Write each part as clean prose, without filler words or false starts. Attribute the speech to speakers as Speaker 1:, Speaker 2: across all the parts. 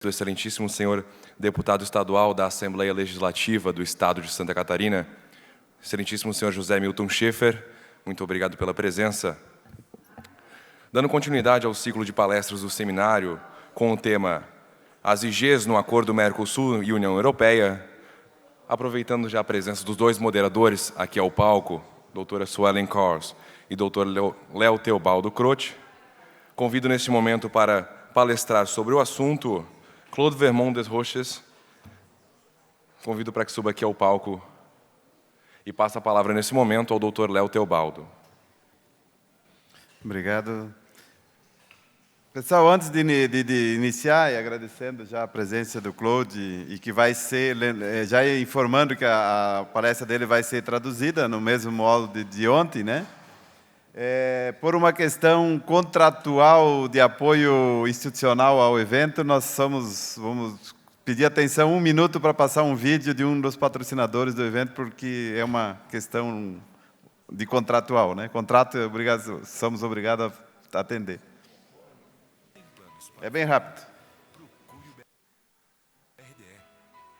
Speaker 1: do excelentíssimo senhor deputado estadual da Assembleia Legislativa do Estado de Santa Catarina, excelentíssimo senhor José Milton Schaefer, muito obrigado pela presença. Dando continuidade ao ciclo de palestras do seminário com o tema As IGs no Acordo Mercosul e União Europeia, aproveitando já a presença dos dois moderadores aqui ao palco, doutora Suelen Kors e doutor Léo Teobaldo Croce, convido neste momento para palestrar sobre o assunto Claude Vermont Desroches. Convido para que suba aqui ao palco e passe a palavra nesse momento ao doutor Léo Teobaldo.
Speaker 2: Obrigado. Pessoal, antes de iniciar, e agradecendo já a presença do Claude, e que vai ser, já informando que a palestra dele vai ser traduzida no mesmo modo de ontem, né? Por uma questão contratual de apoio institucional ao evento, nós vamos pedir atenção 1 minuto para passar um vídeo de um dos patrocinadores do evento, porque é uma questão de contratual, né? Contrato, somos obrigados a atender. É bem rápido.
Speaker 3: Procure o BRDE,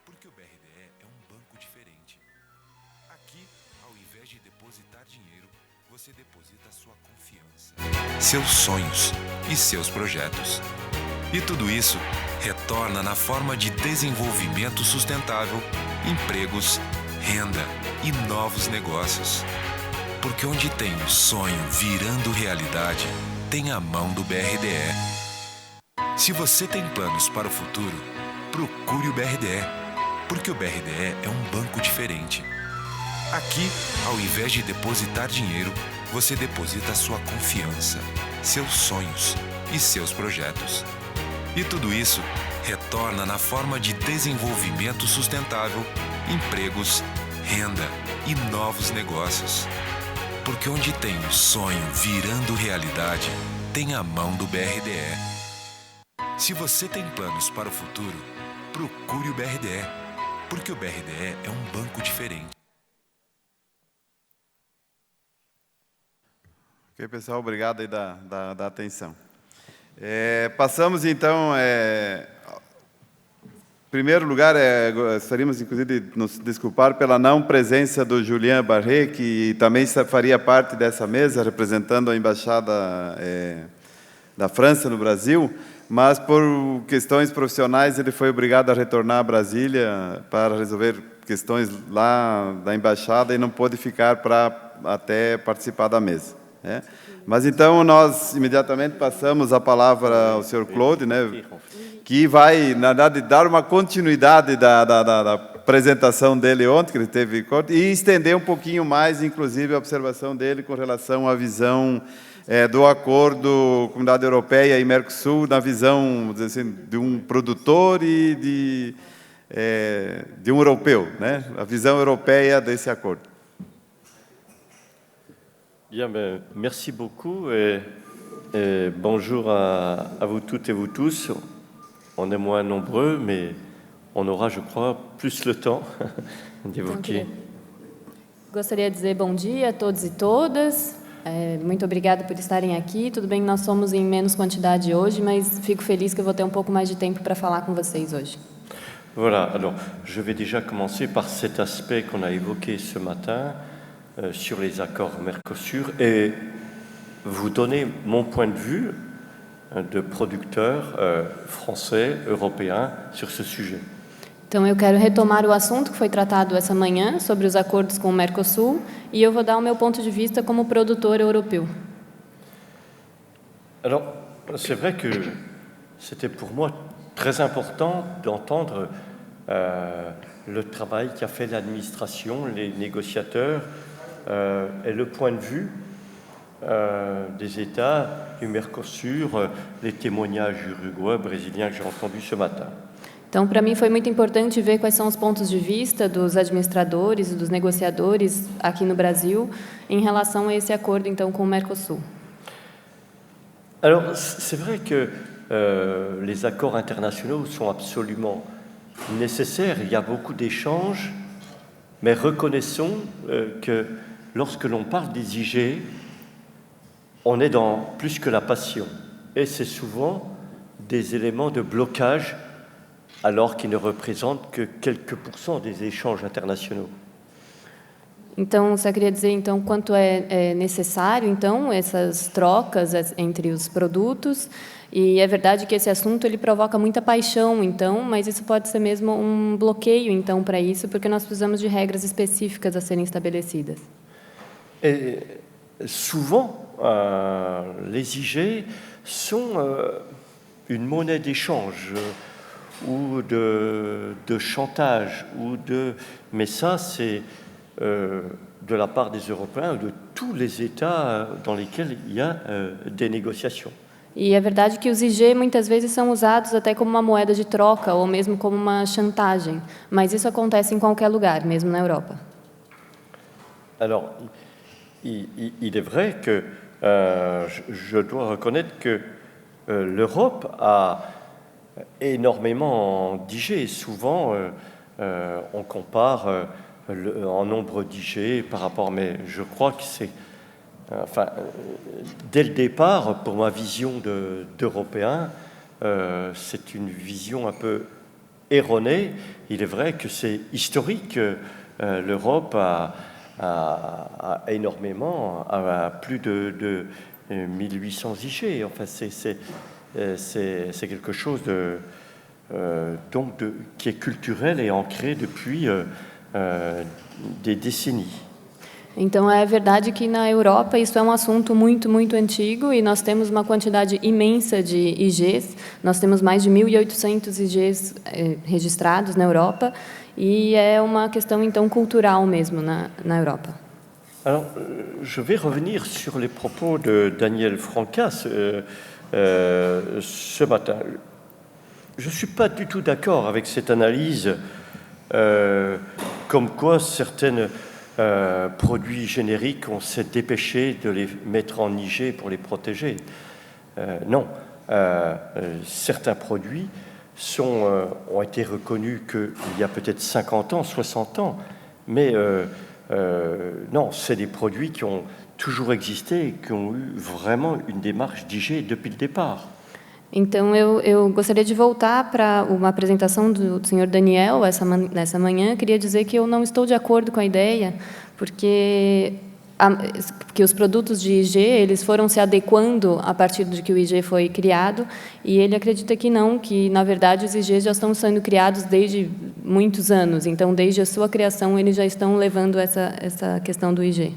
Speaker 3: porque o BRDE é um banco diferente. Aqui, ao invés de depositar dinheiro, você deposita sua confiança, seus sonhos e seus projetos. E tudo isso retorna na forma de desenvolvimento sustentável, empregos, renda e novos negócios. Porque onde tem o sonho virando realidade, tem a mão do BRDE. Se você tem planos para o futuro, procure o BRDE, porque o BRDE é um banco diferente. Aqui, ao invés de depositar dinheiro, você deposita sua confiança, seus sonhos e seus projetos. E tudo isso retorna na forma de desenvolvimento sustentável, empregos, renda e novos negócios. Porque onde tem o sonho virando realidade, tem a mão do BRDE. Se você tem planos para o futuro, procure o BRDE, porque o BRDE é um banco diferente.
Speaker 2: Ok, pessoal, obrigado aí da atenção. Passamos, então, em primeiro lugar, gostaríamos, inclusive, de nos desculpar pela não presença do Julien Barré, que também faria parte dessa mesa, representando a Embaixada da França no Brasil, mas por questões profissionais ele foi obrigado a retornar a Brasília para resolver questões lá da Embaixada e não pôde ficar para até participar da mesa. Mas então nós imediatamente passamos a palavra ao senhor Claude, né, que vai, na verdade, dar uma continuidade da apresentação dele ontem, que ele teve, e estender um pouquinho mais, inclusive, a observação dele com relação à visão do acordo Comunidade Europeia e Mercosul, na visão, vamos dizer assim, de um produtor e de um europeu, né? A visão europeia desse acordo.
Speaker 4: Bien, merci beaucoup et bonjour à vous toutes et vous tous. On est moins nombreux, mais on aura, je crois, plus le temps d'évoquer.
Speaker 5: Gostaria de dizer bom dia a todos e todas. Muito obrigada por estarem aqui. Tudo bem que nós somos em menos quantidade hoje, mas fico feliz que eu vou ter um pouco mais de tempo para falar com vocês hoje.
Speaker 4: Voilà, alors je vais déjà commencer par cet aspect qu'on a évoqué ce matin sur les accords Mercosur et vous donner mon point de vue de producteur français, européen sur ce sujet.
Speaker 5: Então, eu quero retomar o assunto que foi tratado essa manhã sobre os acordos com o Mercosul e eu vou dar o meu ponto de vista como produtor europeu.
Speaker 4: Alors, c'est vrai que c'était pour moi très important d'entendre le travail qu'a fait l'administration, les négociateurs et le point de vue des États du Mercosur, les témoignages uruguayens, brésiliens que j'ai entendus ce matin.
Speaker 5: Então, para mim foi muito importante ver quais são os pontos de vista dos administradores e dos negociadores aqui no Brasil em relação a esse acordo, então, com o Mercosul.
Speaker 4: Alors, c'est vrai que les accords internationaux sont absolument nécessaires. Il y a beaucoup d'échanges, mais reconnaissons que lorsque l'on parle des IG, on est dans plus que la passion. Et c'est souvent des éléments de blocage alors qu'ils ne représentent que quelques pourcents des échanges internationaux.
Speaker 5: Então, você queria dizer, então, quanto é necessário, então, essas trocas entre os produtos. E é verdade que esse assunto ele provoca muita paixão, então, mas isso pode ser mesmo um bloqueio, então, para isso, porque nós precisamos de regras específicas a serem estabelecidas.
Speaker 4: Et souvent, les IG sont une monnaie d'échange ou de chantage, mais ça, c'est de la part des Européens, de tous les États dans lesquels il y a des négociations.
Speaker 5: E é verdade que os IG muitas vezes são usados até como uma moeda de troca ou mesmo como uma chantagem, mas isso acontece em qualquer lugar, mesmo na Europa.
Speaker 4: Alors, il est vrai que je dois reconnaître que l'Europe a énormément d'IG. Souvent, on compare en nombre d'IG par rapport, mais je crois que c'est... Enfin, dès le départ, pour ma vision d'Européen, c'est une vision un peu erronée. Il est vrai que c'est historique. L'Europe a énormément, a plus de 1800 IG. Enfin, c'est quelque chose qui est culturel et ancré depuis des décennies.
Speaker 5: Então, é verdade que na Europa isso é um assunto muito, muito antigo e nós temos uma quantidade imensa de IGs. Nós temos mais de 1.800 IGs registrados na Europa e é uma questão, então, cultural mesmo na Europa.
Speaker 4: Alors, je vais revenir sur les propos de Daniel Francas ce matin. Je ne suis pas du tout d'accord avec cette analyse comme quoi certaines produits génériques, on s'est dépêché de les mettre en IG pour les protéger. Non, certains produits ont été reconnus qu'il y a peut-être 50 ans, 60 ans, mais non, c'est des produits qui ont toujours existé et qui ont eu vraiment une démarche d'IG depuis le départ.
Speaker 5: Então, eu gostaria de voltar para uma apresentação do senhor Daniel nessa manhã. Queria dizer que eu não estou de acordo com a ideia, porque os produtos de IG eles foram se adequando a partir de que o IG foi criado, e ele acredita que não, que, na verdade, os IGs já estão sendo criados desde muitos anos. Então, desde a sua criação, eles já estão levando essa questão do IG.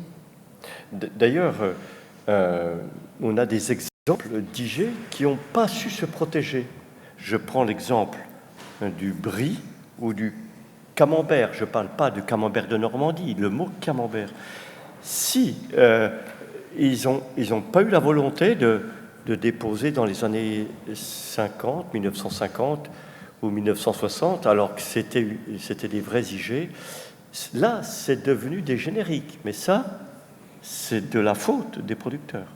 Speaker 4: D'ailleurs, on a des exemples d'IG qui n'ont pas su se protéger. Je prends l'exemple du brie ou du camembert. Je ne parle pas du camembert de Normandie, le mot camembert. Si ils ont pas eu la volonté de déposer dans les années 50, 1950 ou 1960, alors que c'était des vrais IG, là, c'est devenu des génériques. Mais ça, c'est de la faute des producteurs.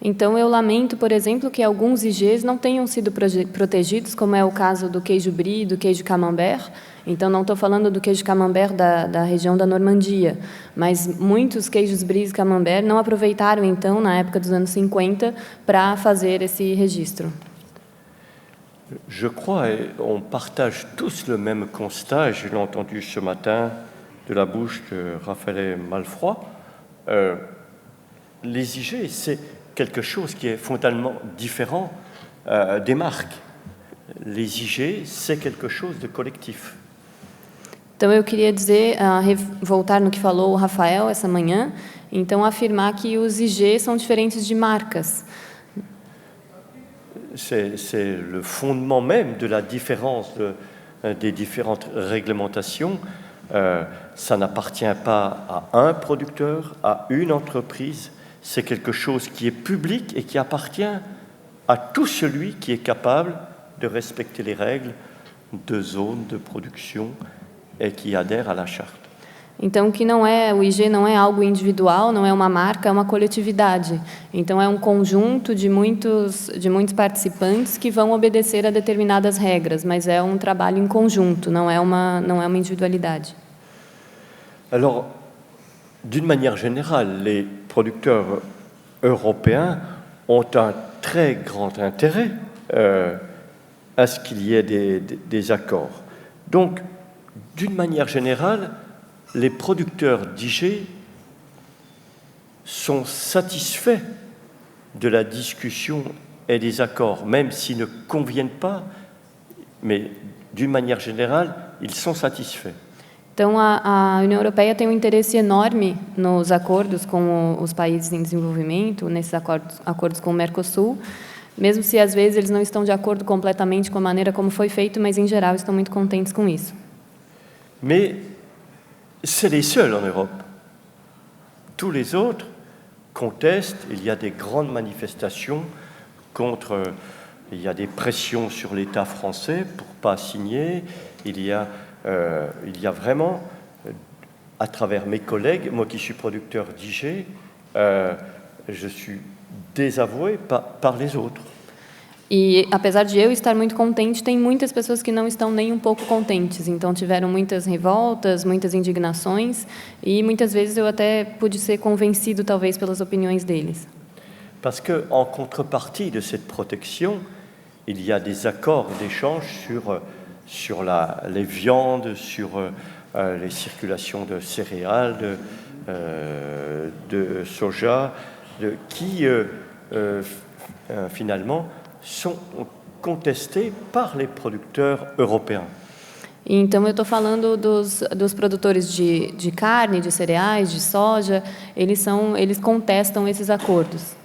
Speaker 5: Então, eu lamento, por exemplo, que alguns IGs não tenham sido protegidos, como é o caso do queijo brie e do queijo camembert. Então, não estou falando do queijo camembert da região da Normandia, mas muitos queijos brie e camembert não aproveitaram, então, na época dos anos 50, para fazer esse registro.
Speaker 4: Je crois qu'on partage tous le même constat, je l'ai entendu ce matin de la bouche de Raphaël Malfroy. Les IG, c'est quelque chose qui est fondamentalement différent des marques. Les IG, c'est quelque chose de collectif.
Speaker 5: Então, eu queria dizer, voltar no que falou o Rafael essa manhã, então afirmar que os IG são diferentes de marcas.
Speaker 4: C'est le fondement même de la différence des différentes réglementations. Ça n'appartient pas à un producteur, à une entreprise. C'est quelque chose qui est public et qui appartient à tout celui qui est capable de respecter les règles de zone de production et qui adhère à la charte.
Speaker 5: Então, o IG não é algo individual, não é uma marca, é uma coletividade. Então, é um conjunto de muitos participantes que vão obedecer a determinadas regras, mas é um trabalho em conjunto, não é uma individualidade.
Speaker 4: Alors, d'une manière générale, les producteurs européens ont un très grand intérêt à ce qu'il y ait des accords. Donc, d'une manière générale, les producteurs d'IG sont satisfaits de la discussion et des accords, même s'ils ne conviennent pas, mais d'une manière générale, ils sont satisfaits.
Speaker 5: Então, a União Europeia tem um interesse enorme nos acordos com os países em desenvolvimento, nesses acordos com o Mercosul, mesmo se às vezes eles não estão de acordo completamente com a maneira como foi feito, mas em geral estão muito contentes com isso.
Speaker 4: Mais c'est les seuls en Europe. Tous les autres contestent, il y a des grandes manifestations contre, il y a des pressions sur l'État français pour ne pas signer, il y a vraiment, à travers mes collègues, moi qui suis producteur d'IG, je suis désavoué par les autres.
Speaker 5: E, apesar de eu estar muito contente, tem muitas pessoas que não estão nem um pouco contentes. Então, tiveram muitas revoltas, muitas indignações, e muitas vezes eu até pude ser convencido, talvez, pelas opiniões deles.
Speaker 4: Parce qu'en contrepartie de cette protection, il y a des accords d'échange sur les viandes, sur les circulations de céréales, de soja, qui finalement sont contestés par les producteurs européens.
Speaker 5: Então, eu estou falando dos produtores de carne, de cereais, de soja, eles contestam esses acordos.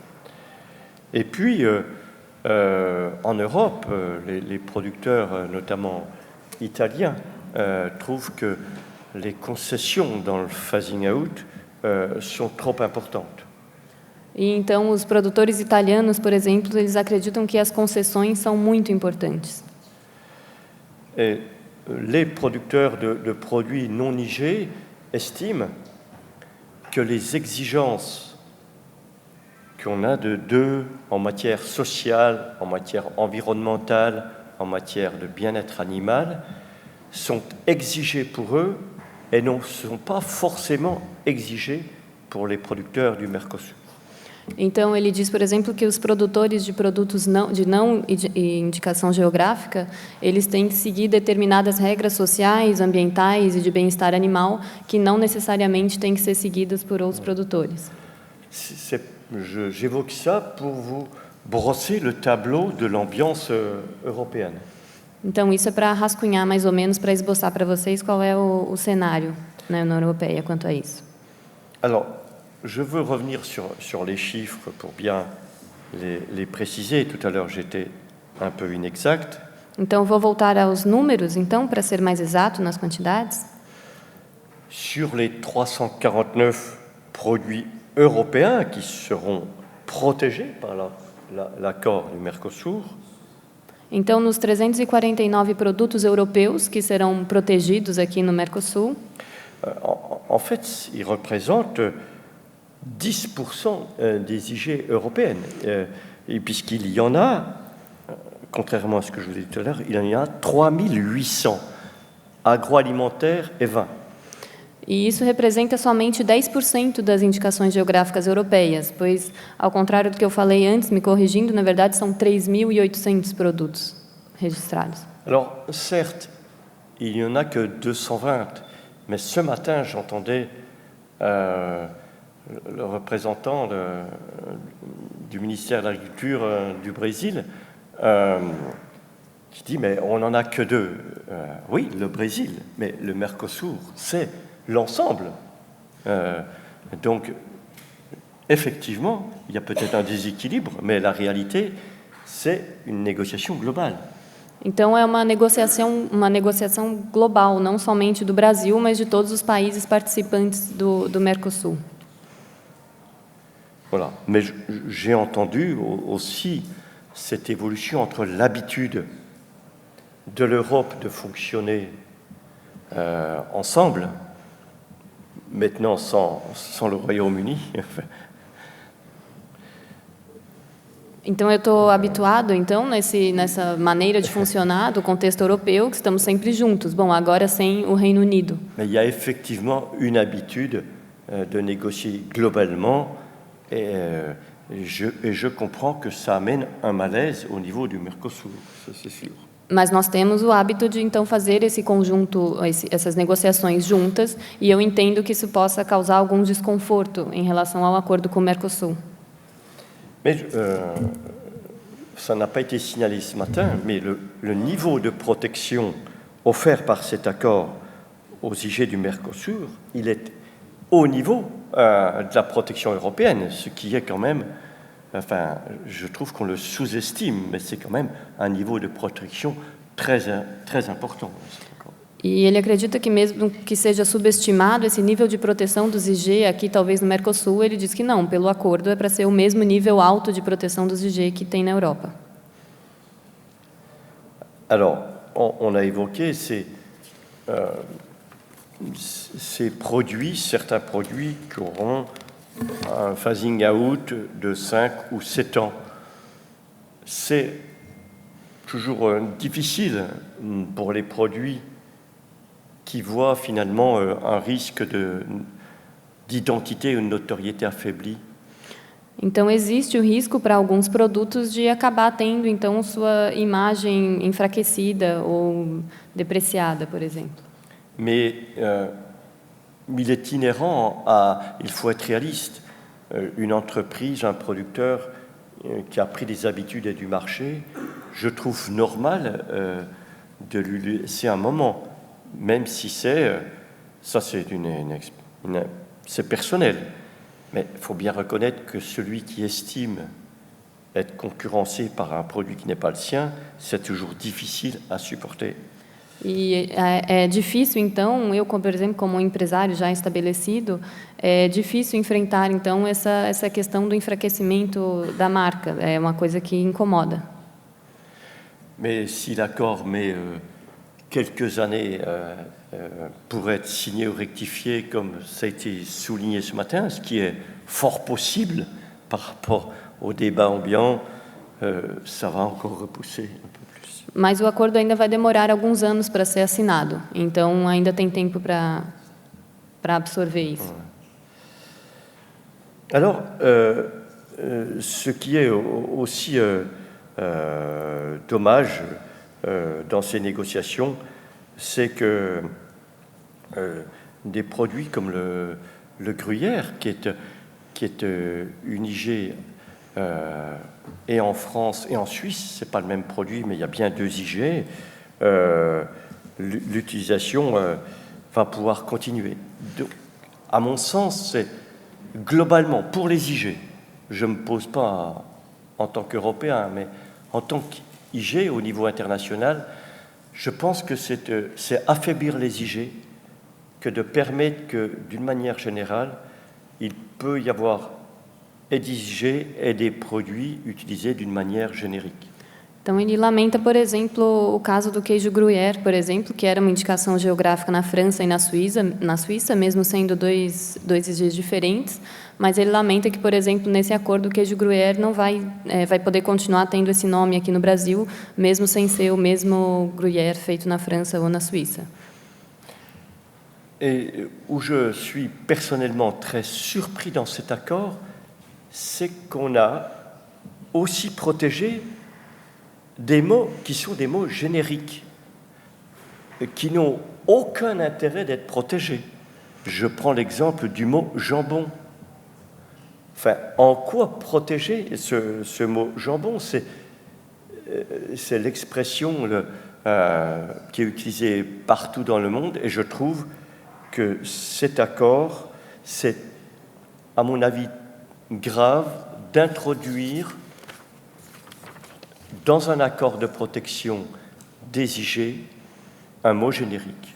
Speaker 4: Et puis, en Europe, les producteurs, notamment italiens, trouvent que les concessions dans le phasing out sont trop importantes.
Speaker 5: E então, os produtores italianos, por exemplo, eles acreditam que as concessões são muito importantes.
Speaker 4: Et les producteurs de produits non IG estiment que les exigences qu'on a d'eux en matière sociale, en matière environnementale, en matière de bien-être animal, sont exigées pour eux et ne sont pas forcément exigées pour les producteurs du Mercosur.
Speaker 5: Então, ele diz, por exemplo, que os produtores de produtos de não indicação geográfica, eles têm que seguir determinadas regras sociais, ambientais e de bem-estar animal, que não necessariamente têm que ser seguidas por outros produtores.
Speaker 4: J'évoque ça pour vous brosser le tableau de l'ambiance européenne.
Speaker 5: Então, isso é para rascunhar mais ou menos, para esboçar para vocês qual é o cenário na União Europeia quanto a isso.
Speaker 4: Alors, je veux revenir sur les chiffres pour bien les préciser. Tout à l'heure, j'étais un peu inexact.
Speaker 5: Então, vou voltar aos números, então, para ser mais exato nas quantidades.
Speaker 4: Sur les 349 produits européens qui seront protégés par l'accord du Mercosur,
Speaker 5: então, nos 349 produtos europeus que serão protegidos aqui no Mercosul,
Speaker 4: en fait, ils représentent 10% des IG européennes. Et puisqu'il y en a, contrairement à ce que je vous ai dit tout à l'heure, il y en a 3800 agroalimentaires et vins.
Speaker 5: E isso representa somente 10% das indicações geográficas europeias, pois, ao contrário do que eu falei antes, me corrigindo, na verdade são 3.800 produtos registrados.
Speaker 4: Alors, certes, il n'y en a que 220, mais ce matin, j'entendais le représentant du ministère de l'Agriculture du Brésil qui dit « mais on n'en a que 2 ». Oui, le Brésil, mais le Mercosur, c'est l'ensemble. Donc, effectivement, il y a peut-être un déséquilibre, mais la réalité, c'est une négociation globale.
Speaker 5: Então, é uma negociação global, não somente do Brasil, mas de todos os países participantes do Mercosul.
Speaker 4: Voilà. Mais j'ai entendu aussi cette évolution entre l'habitude de l'Europe de fonctionner ensemble, maintenant sans le Royaume-Uni.
Speaker 5: Então, eu estou habituado, então, nessa maneira de funcionar do contexto europeu, que estamos sempre juntos. Bom, agora sem o Reino Unido.
Speaker 4: Mais il y a effectivement une habitude de négocier globalement, et je comprends que ça amène un malaise au niveau du Mercosur, ça c'est sûr.
Speaker 5: Mas nós temos o hábito de, então, fazer esse conjunto, essas negociações juntas, e eu entendo que isso possa causar algum desconforto em relação ao acordo com o Mercosul.
Speaker 4: Mais ça n'a pas été signalé ce matin, mais le niveau de protection offert par cet accord aux IG du Mercosur, il est au niveau de la protection européenne, ce qui est quand même, enfin, je trouve qu'on le sous-estime, mais c'est quand même un niveau de protection très important.
Speaker 5: E ele acredita que mesmo que seja subestimado esse nível de proteção dos IG aqui, talvez no Mercosul, ele diz que não, pelo acordo é para ser o mesmo nível alto de proteção dos IG que tem na Europa.
Speaker 4: Alors, on a évoqué ces produits, certains produits qui auront un phasing out de 5 ou 7 ans. C'est toujours difficile pour les produits qui voient finalement un risque d'identité ou de notoriété affaiblie.
Speaker 5: Então, existe o risco para alguns produtos de acabar tendo, então, sua imagem enfraquecida ou depreciada, por exemplo.
Speaker 4: Mais il est inhérent il faut être réaliste. Une entreprise, un producteur qui a pris des habitudes du marché, je trouve normal de lui laisser un moment, même si c'est c'est personnel. Mais il faut bien reconnaître que celui qui estime être concurrencé par un produit qui n'est pas le sien, c'est toujours difficile à supporter.
Speaker 5: E é difícil, então, eu, por exemplo, como um empresário já estabelecido, é difícil enfrentar, então, essa questão do enfraquecimento da marca. É uma coisa que incomoda.
Speaker 4: Mais si l'accord met quelques années pour être signé ou rectifié, comme ça a été souligné ce matin, ce qui est fort possible par rapport au débat ambiant, ça va encore repousser un peu plus.
Speaker 5: Mas o acordo ainda vai demorar alguns anos para ser assinado, então ainda tem tempo para absorver isso.
Speaker 4: Alors, ce qui est aussi dommage dans ces négociations, c'est que des produits comme le gruyère, qui est une IG, et en France et en Suisse, ce n'est pas le même produit, mais il y a bien 2 IG, l'utilisation va pouvoir continuer. Donc, à mon sens, c'est globalement, pour les IG, je ne me pose pas en tant qu'Européen, mais en tant qu'IG au niveau international, je pense que c'est affaiblir les IG que de permettre que, d'une manière générale, il peut y avoir et des IG et des produits utilisés d'une manière générique.
Speaker 5: Então, ele lamenta, por exemplo, o caso do queijo Gruyère, por exemplo, que era uma indicação geográfica na França e na Suíça, mesmo sendo dois IGs diferentes, mas ele lamenta que, por exemplo, nesse acordo, o queijo Gruyère não vai poder continuar tendo esse nome aqui no Brasil, mesmo sem ser o mesmo Gruyère feito na França ou na Suíça.
Speaker 4: Et où je suis personnellement très surpris dans cet accord, c'est qu'on a aussi protégé des mots qui sont des mots génériques, qui n'ont aucun intérêt d'être protégés. Je prends l'exemple du mot jambon. Enfin, en quoi protéger ce mot jambon? C'est l'expression qui est utilisée partout dans le monde, et je trouve que cet accord, c'est, à mon avis, grave d'introduire dans un accord de protection des IG un mot générique.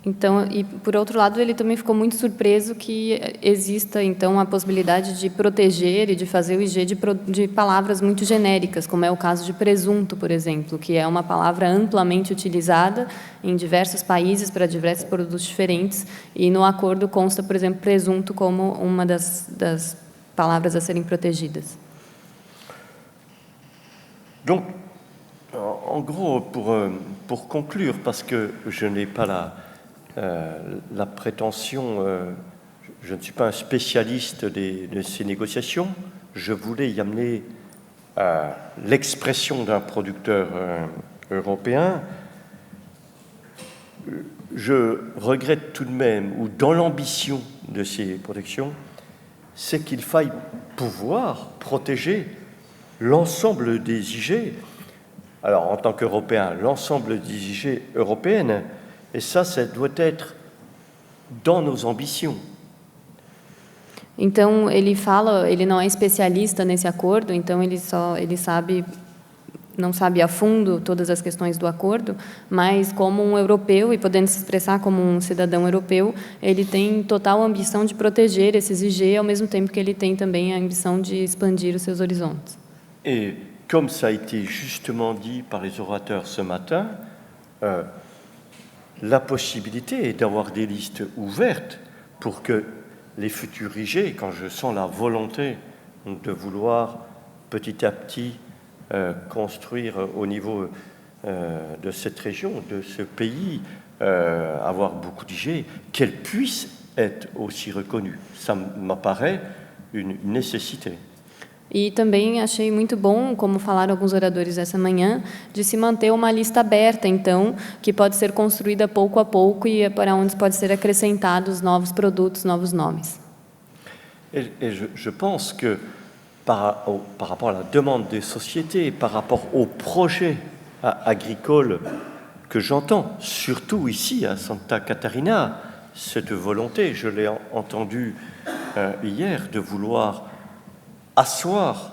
Speaker 5: Então, e por outro lado, ele também ficou muito surpreso que exista então a possibilidade de proteger e de fazer o IG de palavras muito genéricas, como é o caso de presunto, por exemplo, que é uma palavra amplamente utilizada em diversos países para diversos produtos diferentes, e no acordo consta, por exemplo, presunto como uma das palavras a serem protegidas.
Speaker 4: Donc, en gros, pour conclure, parce que je n'ai pas la prétention, je ne suis pas un spécialiste de ces négociations, je voulais y amener l'expression d'un producteur européen, je regrette tout de même, ou dans l'ambition de ces protections, c'est qu'il faille pouvoir protéger l'ensemble des IG. Alors, en tant qu'Européen, l'ensemble des IG européennes, et ça doit être dans nos ambitions.
Speaker 5: Então, ele fala, ele não é especialista nesse acordo, então ele não sabe a fundo todas as questões do acordo, mas como um europeu e podendo se expressar como um cidadão europeu, ele tem total ambição de proteger esses IG, ao mesmo tempo que ele tem também a ambição de expandir os seus horizontes.
Speaker 4: Et comme ça a été justement dit par les orateurs ce matin, la possibilité est d'avoir des listes ouvertes pour que les futurs IG, quand je sens la volonté de vouloir petit à petit construire au niveau de cette région, de ce pays, avoir beaucoup d'IG, qu'elles puissent être aussi reconnues. Ça m'apparaît une nécessité.
Speaker 5: E também achei muito bom, como falaram alguns oradores essa manhã, de se manter uma lista aberta, então, que pode ser construída pouco a pouco e para onde pode ser acrescentados novos produtos, novos nomes.
Speaker 4: Et je pense que par rapport à la demande des sociétés, par rapport aux projets agricoles que j'entends, surtout ici à Santa Catarina, cette volonté, je l'ai entendu hier, de vouloir asseoir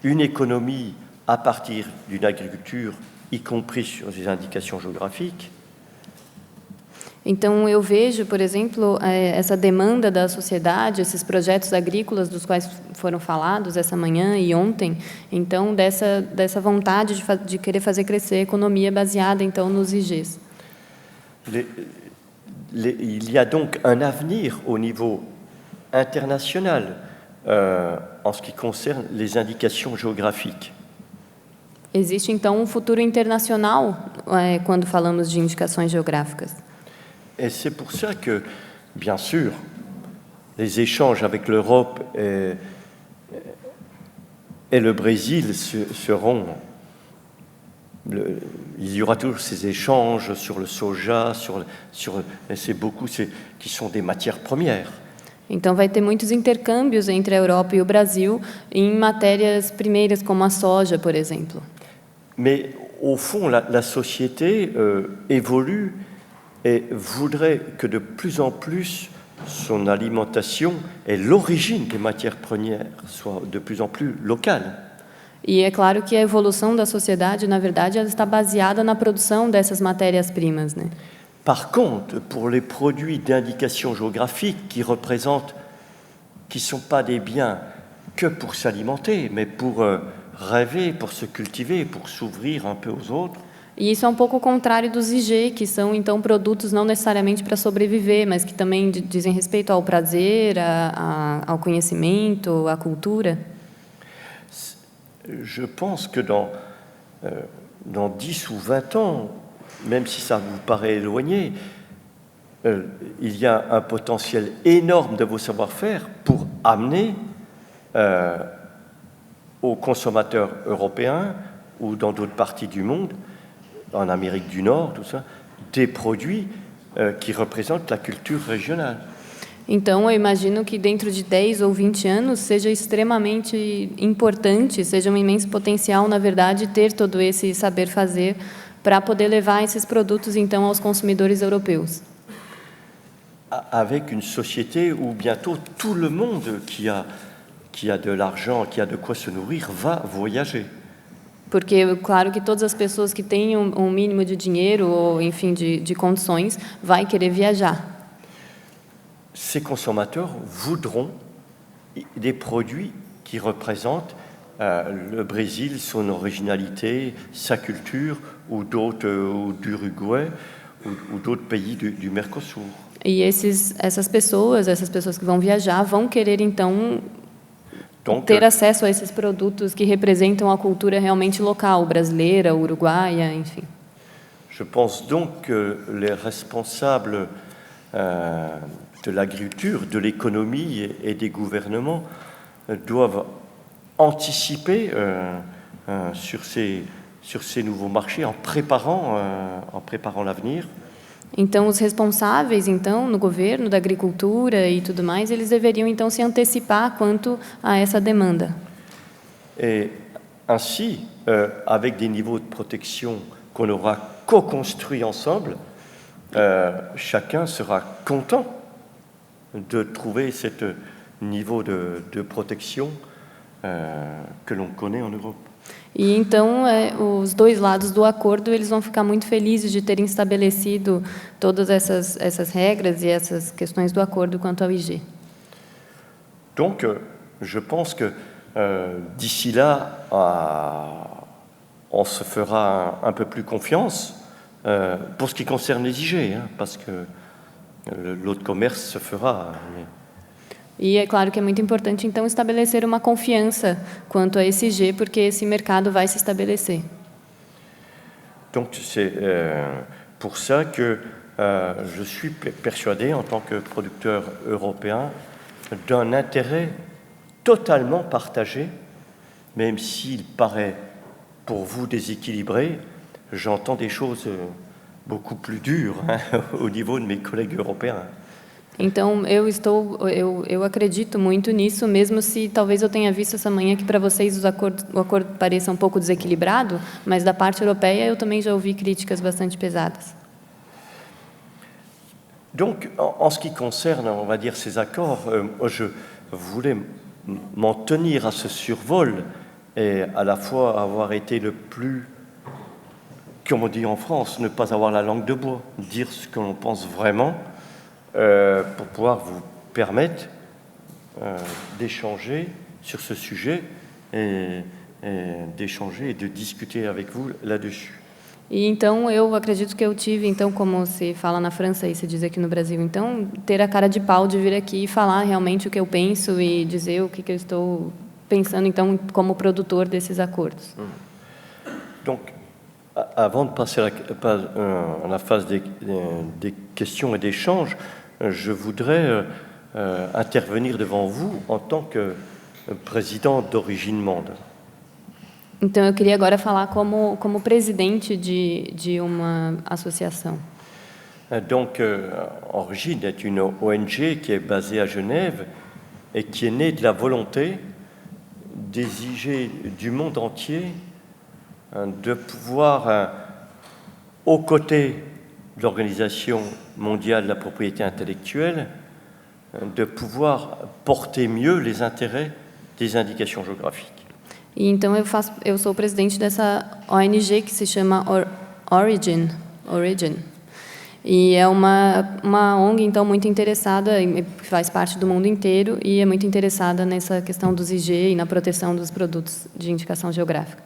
Speaker 4: une économie à partir d'une agriculture, y compris sur des indications géographiques.
Speaker 5: Então, eu vejo, por exemplo, essa demanda da sociedade, esses projetos agrícolas dos quais foram falados essa manhã e ontem, então, dessa vontade de querer fazer crescer a economia baseada, então, nos IGs.
Speaker 4: Il y a donc un avenir au niveau international en ce qui concerne les indications géographiques.
Speaker 5: Existe, então, um futuro internacional quando falamos de indicações geográficas.
Speaker 4: Et c'est pour ça que, bien sûr, les échanges avec l'Europe et le Brésil seront... il y aura toujours ces échanges sur le soja, c'est beaucoup qui sont des matières premières.
Speaker 5: Então, vai ter muitos intercâmbios entre a Europa e o Brasil em matérias primeiras, como a soja, por exemplo.
Speaker 4: Mais, au fond, la société évolue et voudrait que de plus en plus son alimentation et l'origine des matières premières soient de plus en plus locales.
Speaker 5: E é claro que a evolução da sociedade, na verdade, ela está baseada na produção dessas matérias-primas, né?
Speaker 4: Par contre, pour les produits d'indication géographique qui ne sont pas des biens que pour s'alimenter, mais pour rêver, pour se cultiver, pour s'ouvrir un peu aux autres.
Speaker 5: E isso é um pouco o contrário dos IG, que são, então, produtos não necessariamente para sobreviver, mas que também dizem respeito ao prazer, ao conhecimento, à cultura.
Speaker 4: Je pense que dans 10 ou 20 ans, même si ça vous paraît éloigné, il y a un potentiel énorme de vos savoir-faire pour amener aux consommateurs européens ou dans d'autres parties du monde, en Amérique du Nord, tout ça, des produits qui représentent la culture régionale.
Speaker 5: Então, eu imagino que dentro de 10 ou 20 anos seja extremamente importante, seja um imenso potencial, na verdade, ter todo esse saber fazer para poder levar esses produtos, então, aos consumidores europeus.
Speaker 4: Avec une société où bientôt tout le monde qui a de l'argent, qui a de quoi se nourrir, va voyager.
Speaker 5: Porque, claro que todas as pessoas que têm um mínimo de dinheiro ou, enfim, de condições, vai querer viajar.
Speaker 4: Ces consommateurs voudront des produits qui représentent le Brésil, son originalité, sa culture, ou d'Uruguay, ou d'autres pays du Mercosur.
Speaker 5: E essas pessoas que vão viajar, vão querer, então, ter acesso a esses produtos que representam a cultura realmente local, brasileira, uruguaia, enfim.
Speaker 4: Je pense donc que les responsables de l'agriculture, de l'économie et des gouvernements doivent anticiper sur ces nouveaux marchés en préparant l'avenir.
Speaker 5: Então, os responsáveis, então, no governo, da agricultura e tudo mais, eles deveriam, então, se antecipar quanto a essa demanda.
Speaker 4: Et ainsi, avec des niveaux de protection qu'on aura co-construits ensemble, chacun sera content de trouver ce niveau de protection que l'on connaît en Europe.
Speaker 5: E então, os dois lados do acordo, eles vão ficar muito felizes de terem estabelecido todas essas regras e essas questões do acordo quanto ao IG.
Speaker 4: Donc, je pense que d'ici là, on se fera un peu plus confiance pour ce qui concerne les IG, parce que l'autre commerce se fera.
Speaker 5: E é claro que é muito importante, então, estabelecer uma confiança quanto a esse IG, porque esse mercado vai se estabelecer.
Speaker 4: Donc, c'est pour ça que je suis persuadé, en tant que producteur européen, d'un intérêt totalement partagé, même s'il paraît pour vous déséquilibré, j'entends des choses beaucoup plus dures au niveau de mes collègues européens.
Speaker 5: Então, eu acredito muito nisso, mesmo se talvez eu tenha visto essa manhã que para vocês o acordo pareça um pouco desequilibrado, mas da parte europeia eu também já ouvi críticas bastante pesadas.
Speaker 4: Donc, en ce qui concerne, on va dire, ces accords, je voulais m'en tenir à ce survol et à la fois avoir été le plus, comme on dit en France, ne pas avoir la langue de bois, dire ce que l'on pense vraiment, pour pouvoir vous permettre d'échanger sur ce sujet et d'échanger et de discuter avec vous là-dessus.
Speaker 5: E então eu acredito que eu tive, então, como se fala na França e se diz aqui no Brasil, então ter a cara de pau de vir aqui e falar realmente o que eu penso e dizer o que eu estou pensando, então, como produtor desses acordos.
Speaker 4: Donc, avant de passer à la phase des questions et d'échanges, je voudrais intervenir devant vous en tant que président d'Origine Monde.
Speaker 5: Então, eu queria agora falar como presidente de uma associação.
Speaker 4: Donc, Origine est une ONG qui est basée à Genève et qui est née de la volonté des IG du monde entier de pouvoir, aux côtés de l'Organisation mondiale de la propriété intellectuelle, de pouvoir porter mieux les intérêts des indications géographiques.
Speaker 5: E então eu sou presidente dessa ONG que se chama Origin. E é uma ONG então muito interessada, faz parte do mundo inteiro e é muito interessada nessa questão dos IG e na proteção dos produtos de indicação geográfica.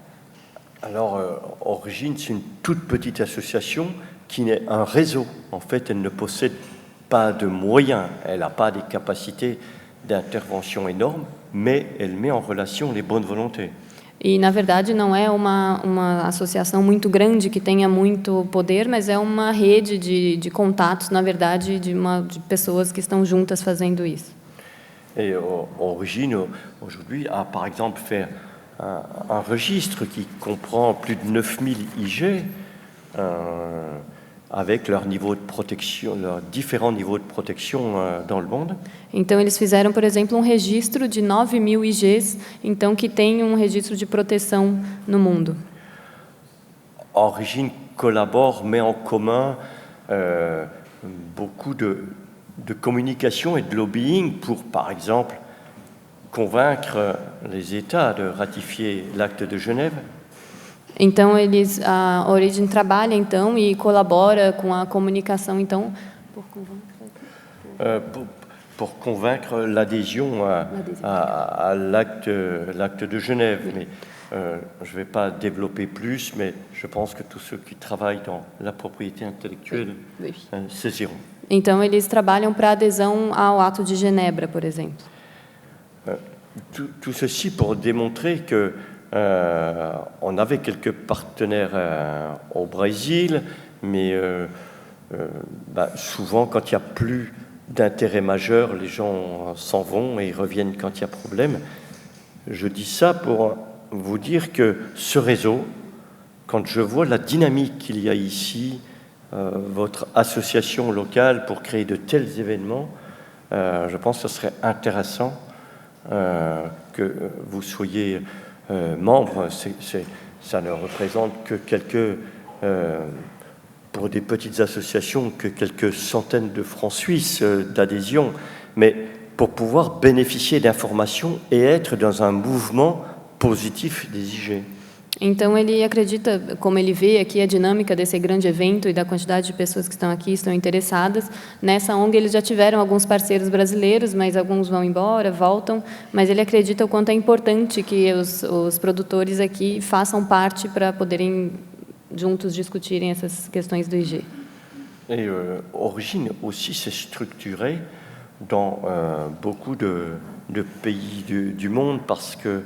Speaker 4: Alors, Origine, c'est une toute petite association qui est un réseau. En fait, elle ne possède pas de moyens, elle n'a pas des capacités d'intervention énormes, mais elle met en relation les bonnes volontés.
Speaker 5: E, na verdade, não é uma associação muito grande que tenha muito poder, mas é uma rede de contatos, na verdade, de pessoas que estão juntas fazendo isso.
Speaker 4: Et Origine, aujourd'hui, a par exemple fait un registre qui comprend plus de 9000 IG avec leur niveau de protection, leurs différents niveaux de protection dans le monde.
Speaker 5: Então, eles fizeram, por exemplo, um registro de 9.000 IGs, então, que tem um registro de proteção no mundo.
Speaker 4: Origine collabore, met en commun beaucoup de communication et de lobbying pour, par exemple, convaincre les États de ratifier l'acte de Genève.
Speaker 5: Então, a Origin trabalha, então, e colabora com a comunicação, então,
Speaker 4: pour convaincre l'adhésion à l'acte de Genève. Mais je ne vais pas développer plus, mais je pense que tous ceux qui travaillent dans la propriété intellectuelle saisiront.
Speaker 5: Então, eles trabalham para adesão ao Ato de Genebra, por exemplo.
Speaker 4: Tout ceci pour démontrer que on avait quelques partenaires au Brésil, mais souvent, quand il n'y a plus d'intérêt majeur, les gens s'en vont et ils reviennent quand il y a problème. Je dis ça pour vous dire que ce réseau, quand je vois la dynamique qu'il y a ici, votre association locale pour créer de tels événements, je pense que ce serait intéressant que vous soyez membre. Ça ne représente que pour des petites associations, que quelques centaines de francs suisses d'adhésion, mais pour pouvoir bénéficier d'informations et être dans un mouvement positif des IG.
Speaker 5: Então, ele acredita, como ele vê aqui a dinâmica desse grande evento e da quantidade de pessoas que estão aqui, estão interessadas. Nessa ONG, eles já tiveram alguns parceiros brasileiros, mas alguns vão embora, voltam. Mas ele acredita o quanto é importante que os produtores aqui façam parte para poderem juntos discutirem essas questões do IG.
Speaker 4: Et Origine aussi s'est structurée dans beaucoup de pays du monde parce que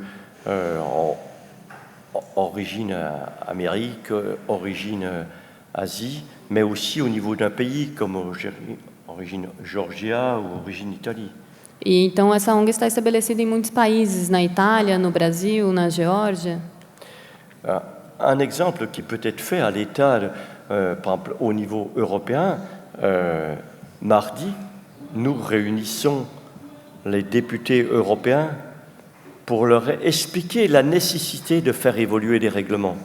Speaker 4: origine Amérique, origine Asie, mais aussi au niveau d'un pays comme origine Georgia ou origine Italie.
Speaker 5: E então essa ONG está estabelecida em muitos países, na Itália, no Brasil, na Geórgia.
Speaker 4: Un exemple qui peut être fait à l'état, par exemple au niveau européen, mardi, nous réunissons les députés européens pour leur expliquer la nécessité de faire évoluer les règlements.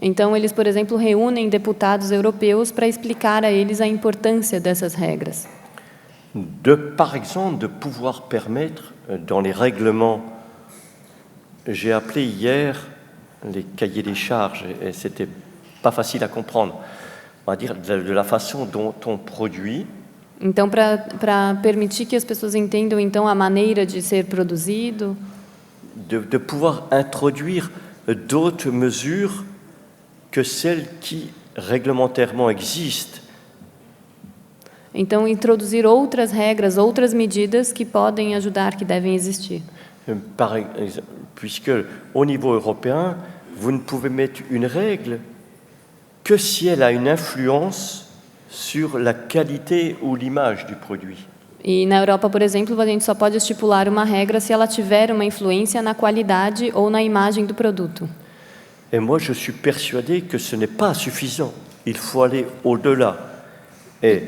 Speaker 5: Então, eles, por exemplo, reúnem deputados europeus para explicar a eles a importância dessas regras.
Speaker 4: Par exemple, de pouvoir permettre, dans les règlements, j'ai appelé hier les cahiers des charges, et c'était pas facile à comprendre, on va dire de la façon dont on produit.
Speaker 5: Então, para permitir que as pessoas entendam então a maneira de ser produzido,
Speaker 4: de pouvoir introduire d'autres mesures que celles qui réglementairement existent.
Speaker 5: Então, introduzir outras regras, outras medidas que podem ajudar, que devem existir.
Speaker 4: Par exemple, puisque au niveau européen, vous ne pouvez mettre une règle que si elle a une influence sur la qualité ou l'image du produit.
Speaker 5: E na Europa, por exemplo, a gente só pode estipular uma regra se ela tiver uma influência na qualidade ou na imagem do produto.
Speaker 4: Et moi, je suis persuadé que ce n'est pas suffisant. Il faut aller au-delà. Et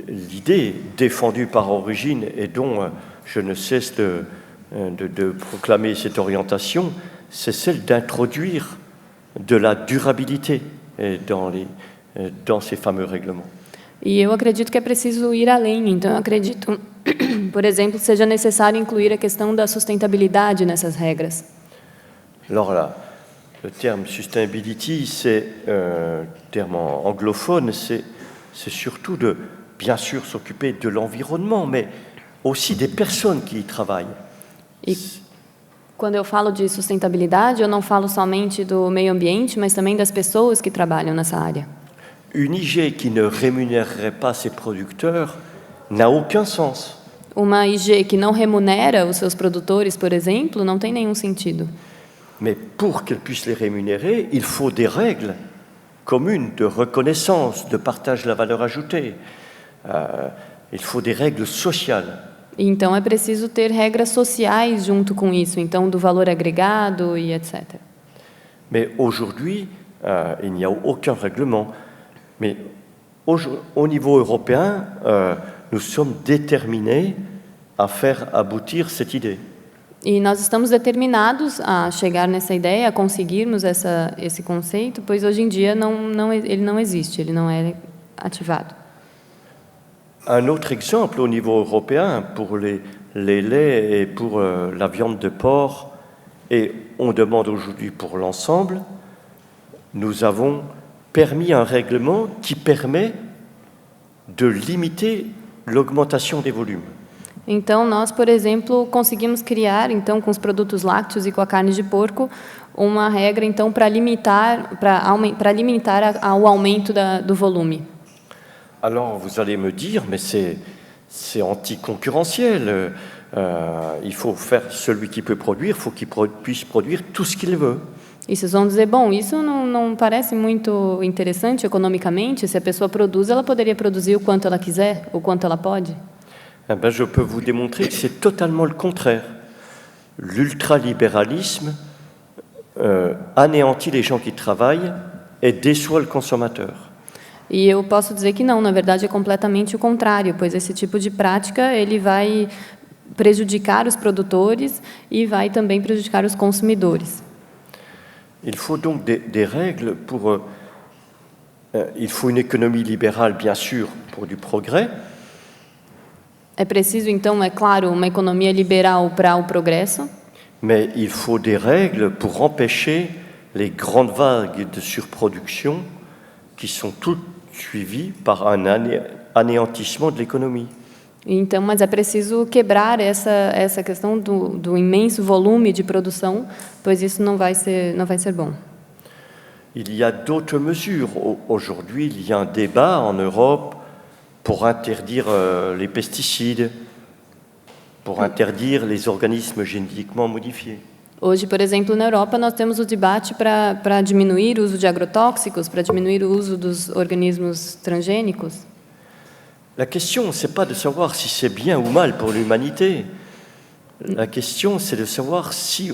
Speaker 4: l'idée défendue par Origine et dont je ne cesse de proclamer cette orientation, c'est celle d'introduire de la durabilité dans ces fameux règlements.
Speaker 5: E eu acredito que é preciso ir além. Então, eu acredito, por exemplo, que seja necessário incluir a questão da sustentabilidade nessas regras.
Speaker 4: Alors là, le terme sustainability, c'est terme anglophone, c'est surtout de, bien sûr, s'occuper de l'environnement, mais aussi des personnes qui y travaillent.
Speaker 5: E quando eu falo de sustentabilidade, eu não falo somente do meio ambiente, mas também das pessoas que trabalham nessa área.
Speaker 4: Une IG qui ne rémunérerait pas ses producteurs n'a aucun sens.
Speaker 5: Uma IG que não remunera os seus produtores, por exemplo, não tem nenhum sentido.
Speaker 4: Mais pour qu'elle puisse les rémunérer, il faut des règles communes de reconnaissance, de partage de la valeur ajoutée. Il faut des règles sociales.
Speaker 5: Então, é preciso ter regras sociais junto com isso, então, do valor agregado e etc.
Speaker 4: Mais aujourd'hui, il n'y a aucun règlement. Mais au niveau européen, nous sommes déterminés à faire aboutir cette idée.
Speaker 5: E nós estamos determinados a chegar nessa ideia, a conseguirmos esse conceito, pois hoje em dia ele não existe, ele não é ativado.
Speaker 4: Un autre exemple au niveau européen pour les laits et pour la viande de porc, et on demande aujourd'hui pour l'ensemble, nous avons permis un règlement qui permet de limiter l'augmentation des volumes.
Speaker 5: Então, nós, por exemplo, conseguimos criar, então, com os produtos lácteos e com a carne de porco, uma regra, então, para limitar o aumento do volume.
Speaker 4: Alors, vous allez me dire, mais c'est anticoncurrentiel. Il faut faire celui qui peut produire, il faut qu'il puisse produire tout ce qu'il veut.
Speaker 5: E vocês vão dizer, bom, isso não parece muito interessante economicamente? Se a pessoa produz, ela poderia produzir o quanto ela quiser, o quanto ela pode?
Speaker 4: Eh ben, je peux vous démontrer que c'est totalement le contraire. l'ultralibéralisme anéantit les gens qui travaillent et déçoit le consommateur.
Speaker 5: E eu posso dizer que não, na verdade é completamente o contrário, pois esse tipo de prática ele vai prejudicar os produtores e vai também prejudicar os consumidores.
Speaker 4: Il faut donc des règles pour... il faut une économie libérale, bien sûr, pour du progrès.
Speaker 5: É preciso, então, é claro, uma economia liberal para o progresso,
Speaker 4: Mais il faut des règles pour empêcher les grandes vagues de surproduction qui sont toutes suivies par un anéantissement de l'économie.
Speaker 5: então, mas é preciso quebrar essa questão do imenso volume de produção, pois isso não vai ser bom.
Speaker 4: Il y a d'autres mesures. Aujourd'hui, il y a un débat en Europe pour interdire les pesticides, pour interdire les organismes génétiquement modifiés.
Speaker 5: Hoje, por exemplo, na Europa, nós temos o debate para diminuir o uso de agrotóxicos, para diminuir o uso dos organismos transgênicos.
Speaker 4: La question, ce n'est pas de savoir si c'est bien ou mal pour l'humanité. La question, c'est de savoir si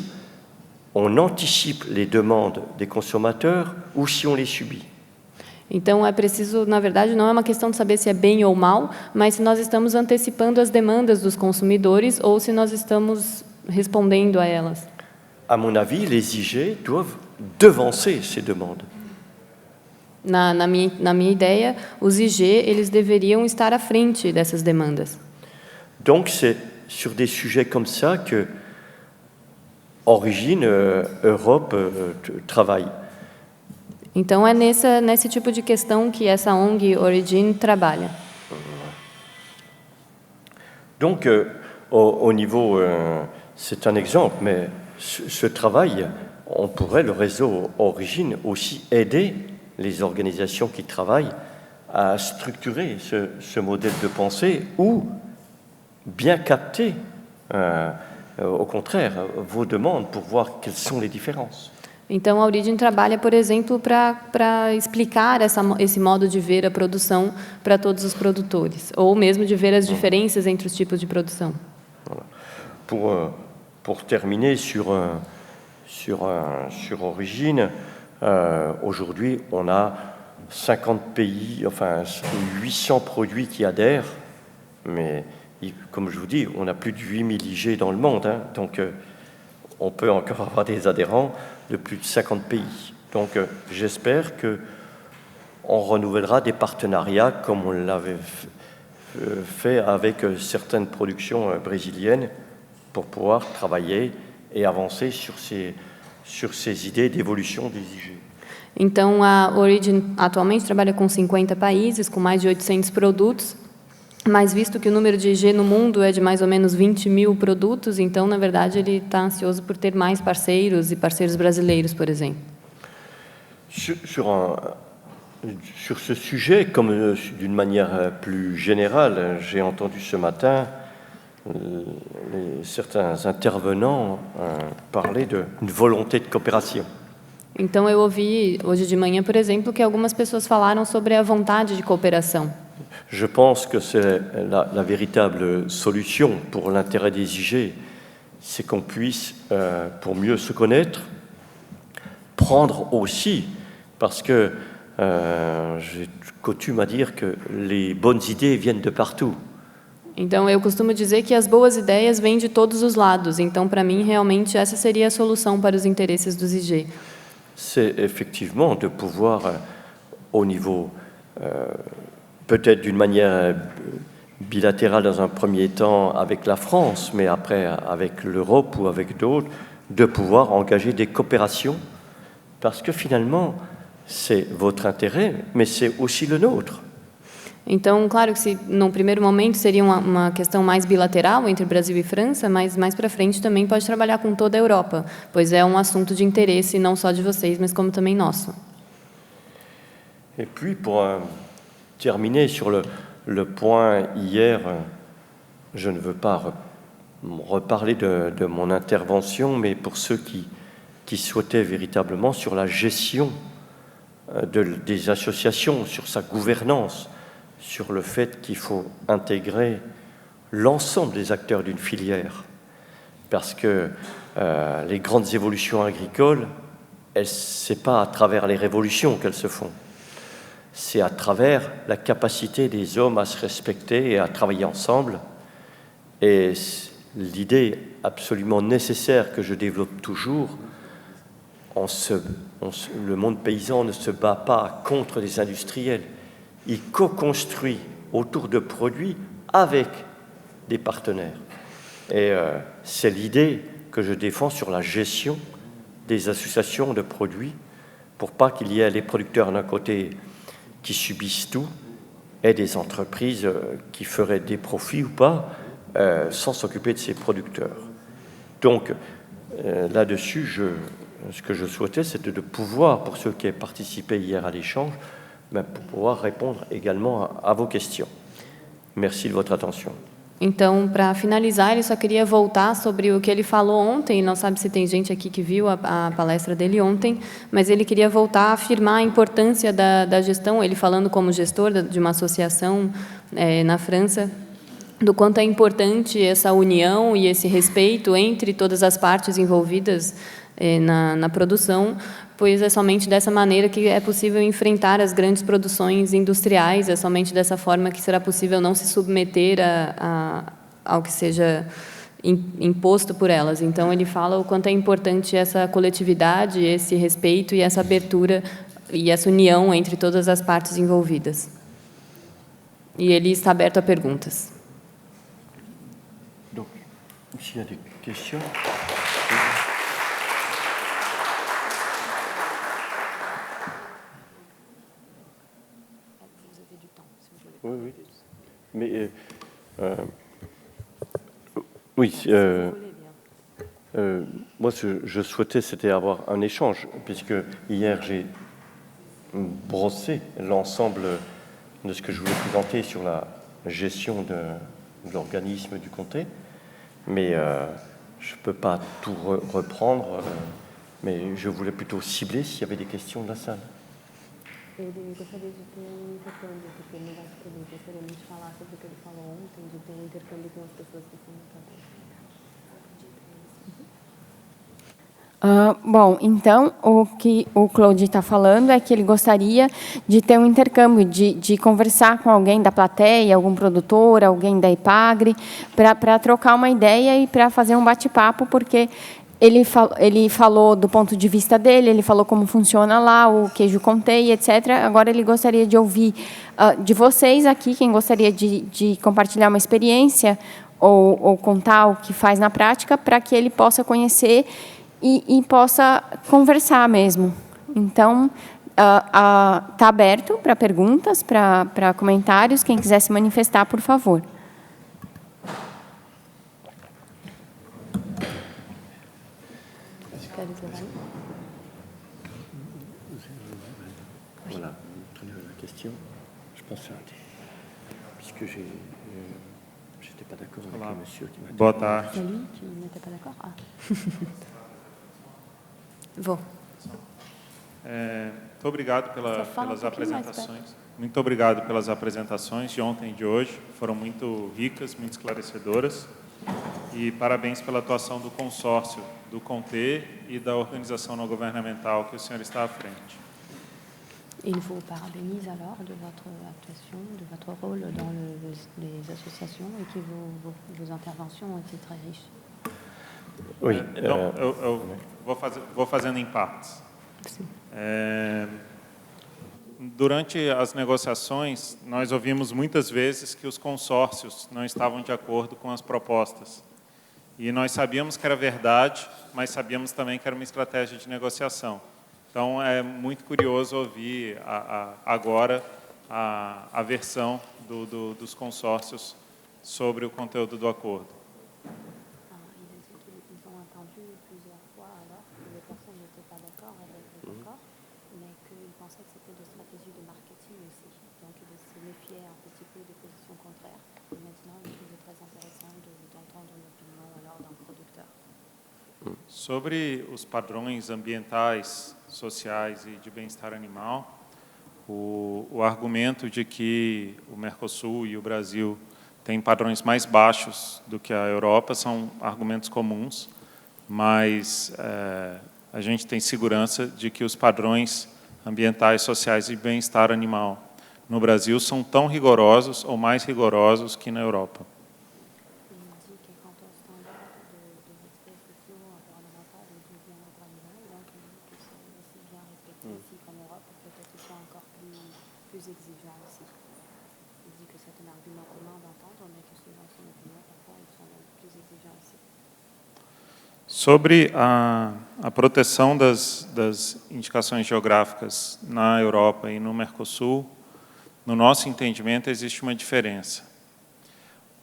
Speaker 4: on anticipe les demandes des consommateurs ou si on les subit.
Speaker 5: Então, é preciso, na verdade, não é uma questão de saber se é bem ou mal, mas se nós estamos antecipando as demandas dos consumidores ou se nós estamos respondendo a elas.
Speaker 4: À mon avis, les IG doivent devancer ces demandes.
Speaker 5: Na minha ideia, os IG eles deveriam estar à frente dessas demandas.
Speaker 4: Donc, c'est sur des sujets comme ça que Origine Europe travaille.
Speaker 5: Então, é nesse tipo de questão que essa ONG Origin trabalha.
Speaker 4: Donc, au niveau, c'est un exemple, mais ce travail, on pourrait, le réseau Origine, aussi aider les organisations qui travaillent à structurer ce modèle de pensée ou bien capter, au contraire, vos demandes pour voir quelles sont les différences.
Speaker 5: Então, a Origin trabalha, por exemplo, para explicar esse modo de ver a produção para todos os produtores, ou mesmo de ver as diferenças entre os tipos de produção.
Speaker 4: Voilà. Pour terminer sur Origine, aujourd'hui, on a 50 pays, enfin 800 produits qui adhèrent, mais comme je vous dis, on a plus de 8000 IG dans le monde, hein, donc on peut encore avoir des adhérents de plus de 50 pays. Donc j'espère qu'on renouvellera des partenariats comme on l'avait fait avec certaines productions brésiliennes pour pouvoir travailler et avancer sur ces idées d'évolution des IG.
Speaker 5: Então, a Origin atualmente trabalha com 50 países, com mais de 800 produtos, mas visto que o número de IG no mundo é de mais ou menos 20.000 produtos, então, na verdade, ele está ansioso por ter mais parceiros e parceiros brasileiros, por exemplo.
Speaker 4: Sur ce sujet, comme d'une manière plus générale, j'ai entendu ce matin certains intervenants parler d'une volonté de coopération.
Speaker 5: Então, eu ouvi hoje de manhã, por exemplo, que algumas pessoas falaram sobre a vontade de cooperação.
Speaker 4: Je pense que c'est la véritable solution pour l'intérêt des IG, c'est qu'on puisse, pour mieux se connaître, prendre aussi, parce que j'ai coutume à dire que les bonnes idées viennent de partout.
Speaker 5: Então, eu costumo dizer que as boas ideias vêm de todos os lados. Então, para mim, realmente, essa seria a solução para os interesses dos IG.
Speaker 4: C'est effectivement de pouvoir, au niveau, peut-être d'une manière bilatérale dans un premier temps avec la France, mais après avec l'Europe ou avec d'autres, de pouvoir engager des coopérations, parce que finalement, c'est votre intérêt, mais c'est aussi le nôtre.
Speaker 5: Então, claro que se no primeiro momento seria uma questão mais bilateral entre Brasil e França, mas mais para frente também pode trabalhar com toda a Europa, pois é um assunto de interesse não só de vocês, mas como também nosso.
Speaker 4: Et puis, pour terminer sur le point hier, je ne veux pas reparler de mon intervention, mais pour ceux qui souhaitaient véritablement sur la gestion des associations, sur sa gouvernance, sur le fait qu'il faut intégrer l'ensemble des acteurs d'une filière parce que les grandes évolutions agricoles, ce n'est pas à travers les révolutions qu'elles se font. C'est à travers la capacité des hommes à se respecter et à travailler ensemble. Et l'idée absolument nécessaire que je développe toujours, le monde paysan ne se bat pas contre les industriels. Il co-construit autour de produits avec des partenaires. Et c'est l'idée que je défends sur la gestion des associations de produits pour pas qu'il y ait les producteurs d'un côté qui subissent tout et des entreprises qui feraient des profits ou pas sans s'occuper de ces producteurs. Donc là-dessus, ce que je souhaitais, c'était de pouvoir, pour ceux qui ont participé hier à l'échange, pour pouvoir répondre également à vos questions. Merci de votre attention.
Speaker 5: Então, para finalizar, ele só queria voltar sobre o que ele falou ontem. Não sabe se tem gente aqui que viu a palestra dele ontem, mas ele queria voltar a afirmar a importância da gestão, ele falando como gestor de uma associação na França, do quanto é importante essa união e esse respeito entre todas as partes envolvidas na produção, pois é somente dessa maneira que é possível enfrentar as grandes produções industriais, é somente dessa forma que será possível não se submeter ao que seja imposto por elas. Então, ele fala o quanto é importante essa coletividade, esse respeito e essa abertura e essa união entre todas as partes envolvidas. E ele está aberto a perguntas.
Speaker 4: Donc, s'il y a des questions. Oui, oui. Mais oui, moi, ce que je souhaitais, c'était avoir un échange, puisque hier, j'ai brossé l'ensemble de ce que je voulais présenter sur la gestion de l'organisme du comté, mais je ne peux pas tout reprendre, mais je voulais plutôt cibler s'il y avait des questions de la salle.
Speaker 5: Ele gostaria de ter intercâmbio, porque ele gostaria de falar sobre o que ele falou ontem, de ter intercâmbio com as pessoas que estão no
Speaker 6: Bom, então, o que o Claude está falando é que ele gostaria de ter um intercâmbio, de conversar com alguém da plateia, algum produtor, alguém da Ipagre, para trocar uma ideia e para fazer um bate-papo, porque ele falou do ponto de vista dele, ele falou como funciona lá o queijo Comté, etc. Agora ele gostaria de ouvir de vocês aqui, quem gostaria de compartilhar uma experiência ou contar o que faz na prática, para que ele possa conhecer e possa conversar mesmo. Então, está aberto para perguntas, para comentários. Quem quiser se manifestar, por favor.
Speaker 4: Voilà, la question. Je pense puisque j'étais pas d'accord avec le monsieur qui m'a dit.
Speaker 7: Boa tarde.
Speaker 5: C'est lui qui n'était pas d'accord? Vou.
Speaker 7: Muito obrigado pelas apresentações. Muito obrigado pelas apresentações de ontem e de hoje. Foram muito ricas, muito esclarecedoras. E parabéns pela atuação do consórcio do Comté e da organização não governamental que o senhor está à frente.
Speaker 5: Il vous parabenise alors de votre actuation, de votre rôle dans les associations et que vos interventions ont été très riches.
Speaker 4: Oui.
Speaker 7: Então, eu vou fazendo em partes. Durante as negociações, nós ouvimos muitas vezes que os consórcios não estavam de acordo com as propostas. E nós sabíamos que era verdade, mas sabíamos também que era uma estratégia de negociação. Então, é muito curioso ouvir agora a versão dos consórcios sobre o conteúdo do acordo. Sobre os padrões ambientais, sociais e de bem-estar animal, o argumento de que o Mercosul e o Brasil tem padrões mais baixos do que a Europa, são argumentos comuns, mas a gente tem segurança de que os padrões ambientais, sociais e bem-estar animal no Brasil são tão rigorosos ou mais rigorosos que na Europa. Sobre a proteção das indicações geográficas na Europa e no Mercosul, no nosso entendimento, existe uma diferença.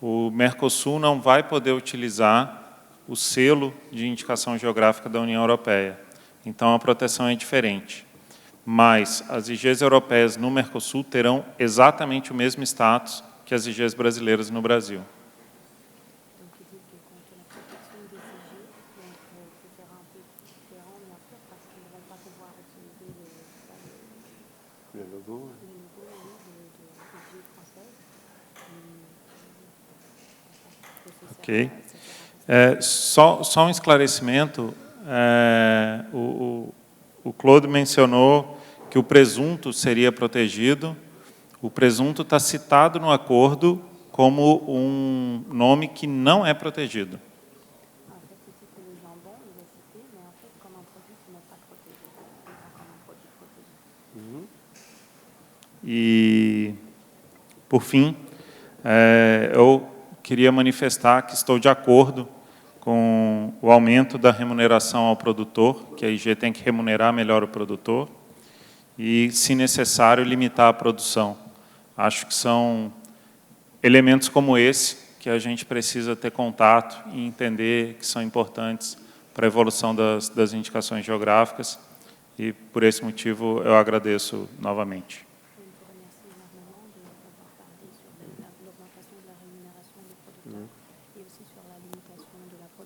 Speaker 7: O Mercosul não vai poder utilizar o selo de indicação geográfica da União Europeia, então a proteção é diferente. Mas as IGs europeias no Mercosul terão exatamente o mesmo status que as IGs brasileiras no Brasil. Ok. Só um esclarecimento. O Claude mencionou que o presunto seria protegido. O presunto está citado no acordo como um nome que não é protegido. E, por fim, eu queria manifestar que estou de acordo com o aumento da remuneração ao produtor, que a IG tem que remunerar melhor o produtor, e, se necessário, limitar a produção. Acho que são elementos como esse que a gente precisa ter contato e entender que são importantes para a evolução das indicações geográficas, e, por esse motivo, eu agradeço novamente.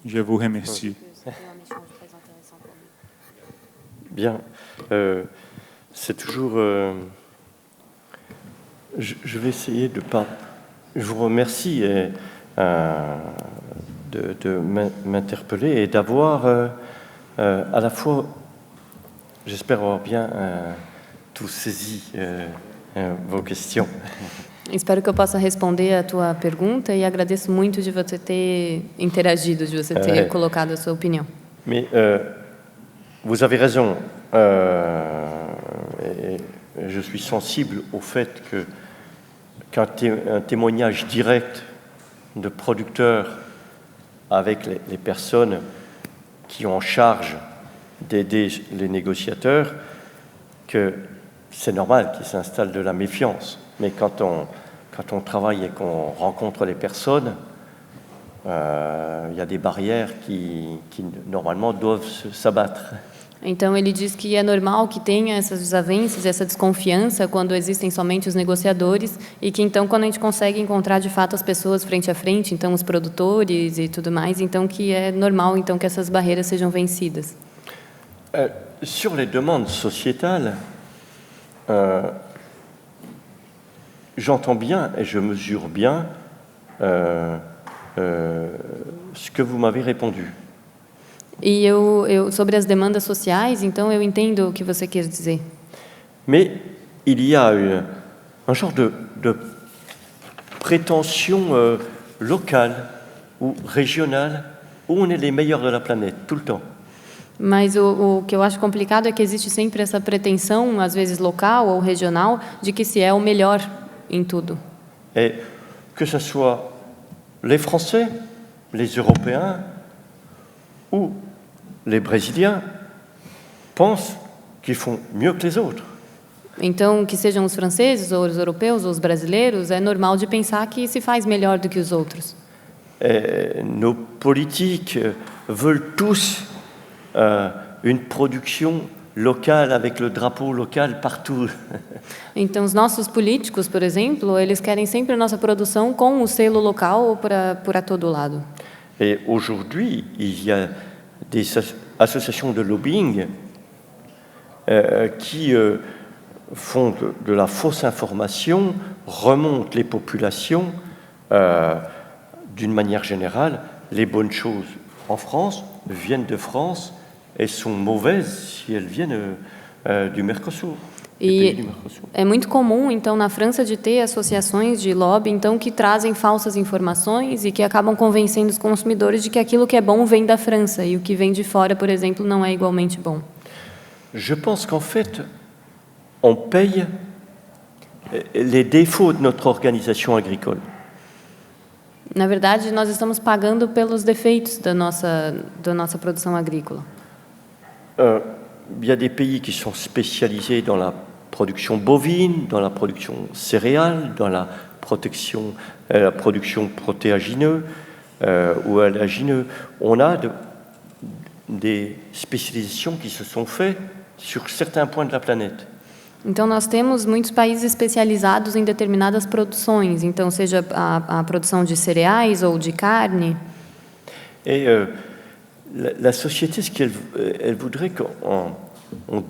Speaker 7: Je vous remercie.
Speaker 4: Bien. C'est toujours... je vais essayer de pas... Je vous remercie de m'interpeller et d'avoir à la fois, j'espère avoir bien tout saisi vos questions.
Speaker 5: Espero que eu possa responder a tua pergunta e agradeço muito de você ter interagido, de você ter colocado a sua opinião.
Speaker 4: Mais vous avez raison. Et je suis sensible au fait qu'un témoignage direct de producteurs avec les personnes qui ont en charge d'aider les négociateurs, que c'est normal qu'il s'installe de la méfiance. Mais quand on travaille et qu'on rencontre les personnes, il y a des barrières qui normalement doivent s'abattre.
Speaker 5: Então, ele diz que é normal que tenha essas desavenças, essa desconfiança quando existem somente os negociadores e que, então, quando a gente consegue encontrar, de fato, as pessoas frente a frente, então, os produtores e tudo mais, então, que é normal, então, que essas barreiras sejam vencidas.
Speaker 4: Sur les demandes sociétales, j'entends bien et je mesure bien ce que vous m'avez répondu.
Speaker 5: E sobre as demandas sociais, então eu entendo o que você quer dizer.
Speaker 4: Mais il y a un genre de prétention locale ou régionale où on est les meilleurs de la planète, tout le temps.
Speaker 5: Mas o que eu acho complicado é que existe sempre essa pretensão, às vezes local ou regional, de que se é o melhor em tudo.
Speaker 4: Et que ce soit les Français, les Européens ou les Brésiliens pensent qu'ils font mieux que les autres.
Speaker 5: Então, que sejam os franceses, ou os europeus, ou os brasileiros, é normal de pensar que se faz melhor do que os outros.
Speaker 4: Nos politiques veulent tous une production locale avec le drapeau local partout.
Speaker 5: Então, os nossos políticos, por exemplo, eles querem sempre a nossa produção com o selo local por todo lado.
Speaker 4: Et aujourd'hui, il y a des associations de lobbying qui font de la fausse information, remontent les populations d'une manière générale, les bonnes choses en France viennent de France et sont mauvaises si elles viennent du Mercosur.
Speaker 5: E é muito comum, então, na França, de ter associações de lobby, então, que trazem falsas informações e que acabam convencendo os consumidores de que aquilo que é bom vem da França e o que vem de fora, por exemplo, não é igualmente bom.
Speaker 4: Je pense qu'en fait, on paye les défauts de notre organisation agricole.
Speaker 5: Na verdade, nós estamos pagando pelos defeitos da nossa produção agrícola.
Speaker 4: Il y a des pays qui sont spécialisés dans la production bovine, dans la production céréale, dans la production protéagineux ou élagineux. On a des spécialisations qui se sont faites sur certains points de la planète.
Speaker 5: Então, nós temos muitos países especializados em determinadas produções, então, seja a produção de cereais ou de carne.
Speaker 4: Et la société, ce qu'elle elle voudrait qu'on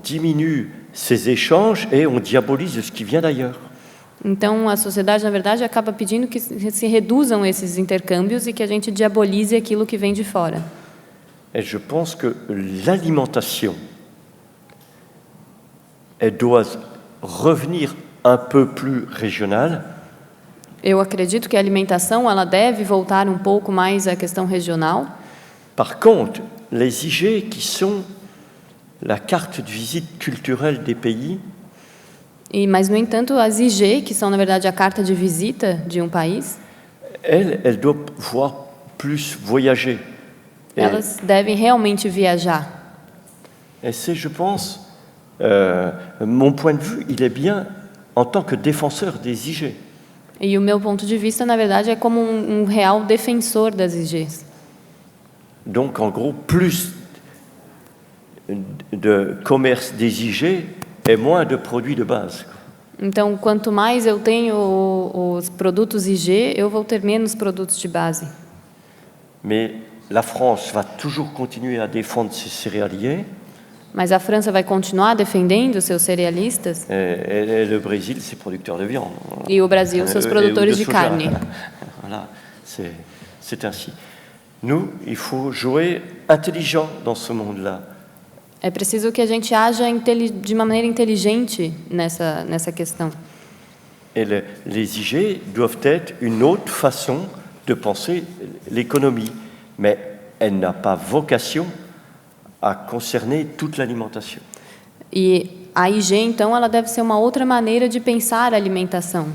Speaker 4: diminue ces échanges et on diabolise ce qui vient d'ailleurs.
Speaker 5: Então, a sociedade, na verdade, acaba pedindo que se reduzam esses intercâmbios e que a gente diabolize aquilo que vem de fora.
Speaker 4: Et je pense que l'alimentation, elle doit revenir un peu plus régionale.
Speaker 5: Eu acredito que a alimentação ela deve voltar um pouco mais à questão regional.
Speaker 4: Par contre, les IG qui sont la carte de visite culturelle des pays,
Speaker 5: Mas, no entanto, as IG, que são, na verdade, a carta de visita de um país,
Speaker 4: elles doivent voir plus voyager.
Speaker 5: elas devem realmente viajar.
Speaker 4: Et c'est, je pense, mon point de vue, il est bien en tant que défenseur des IG.
Speaker 5: E o meu ponto de vista, na verdade, é como um real defensor das IGs.
Speaker 4: Donc, en gros, plus de commerce des IG et moins de produits de base.
Speaker 5: Então, quanto mais eu tenho os produtos IG, eu vou ter menos produtos de base.
Speaker 4: Mais la France va toujours continuer à défendre ses céréaliers.
Speaker 5: Mas a França vai continuar defendendo seus cerealistas
Speaker 4: Et le Brésil, ses producteurs de viande.
Speaker 5: e o Brasil, seus
Speaker 4: Et
Speaker 5: produtores de
Speaker 4: soja.
Speaker 5: carne.
Speaker 4: Voilà, c'est ainsi. Nous, il faut jouer intelligent dans ce monde-là.
Speaker 5: É preciso que a gente haja de uma maneira inteligente nessa questão.
Speaker 4: Et les IG doivent être une autre façon de penser l'économie, mais elle n'a pas vocation à concerner toute l'alimentation.
Speaker 5: E a IG, então, ela deve ser uma outra maneira de pensar a alimentação.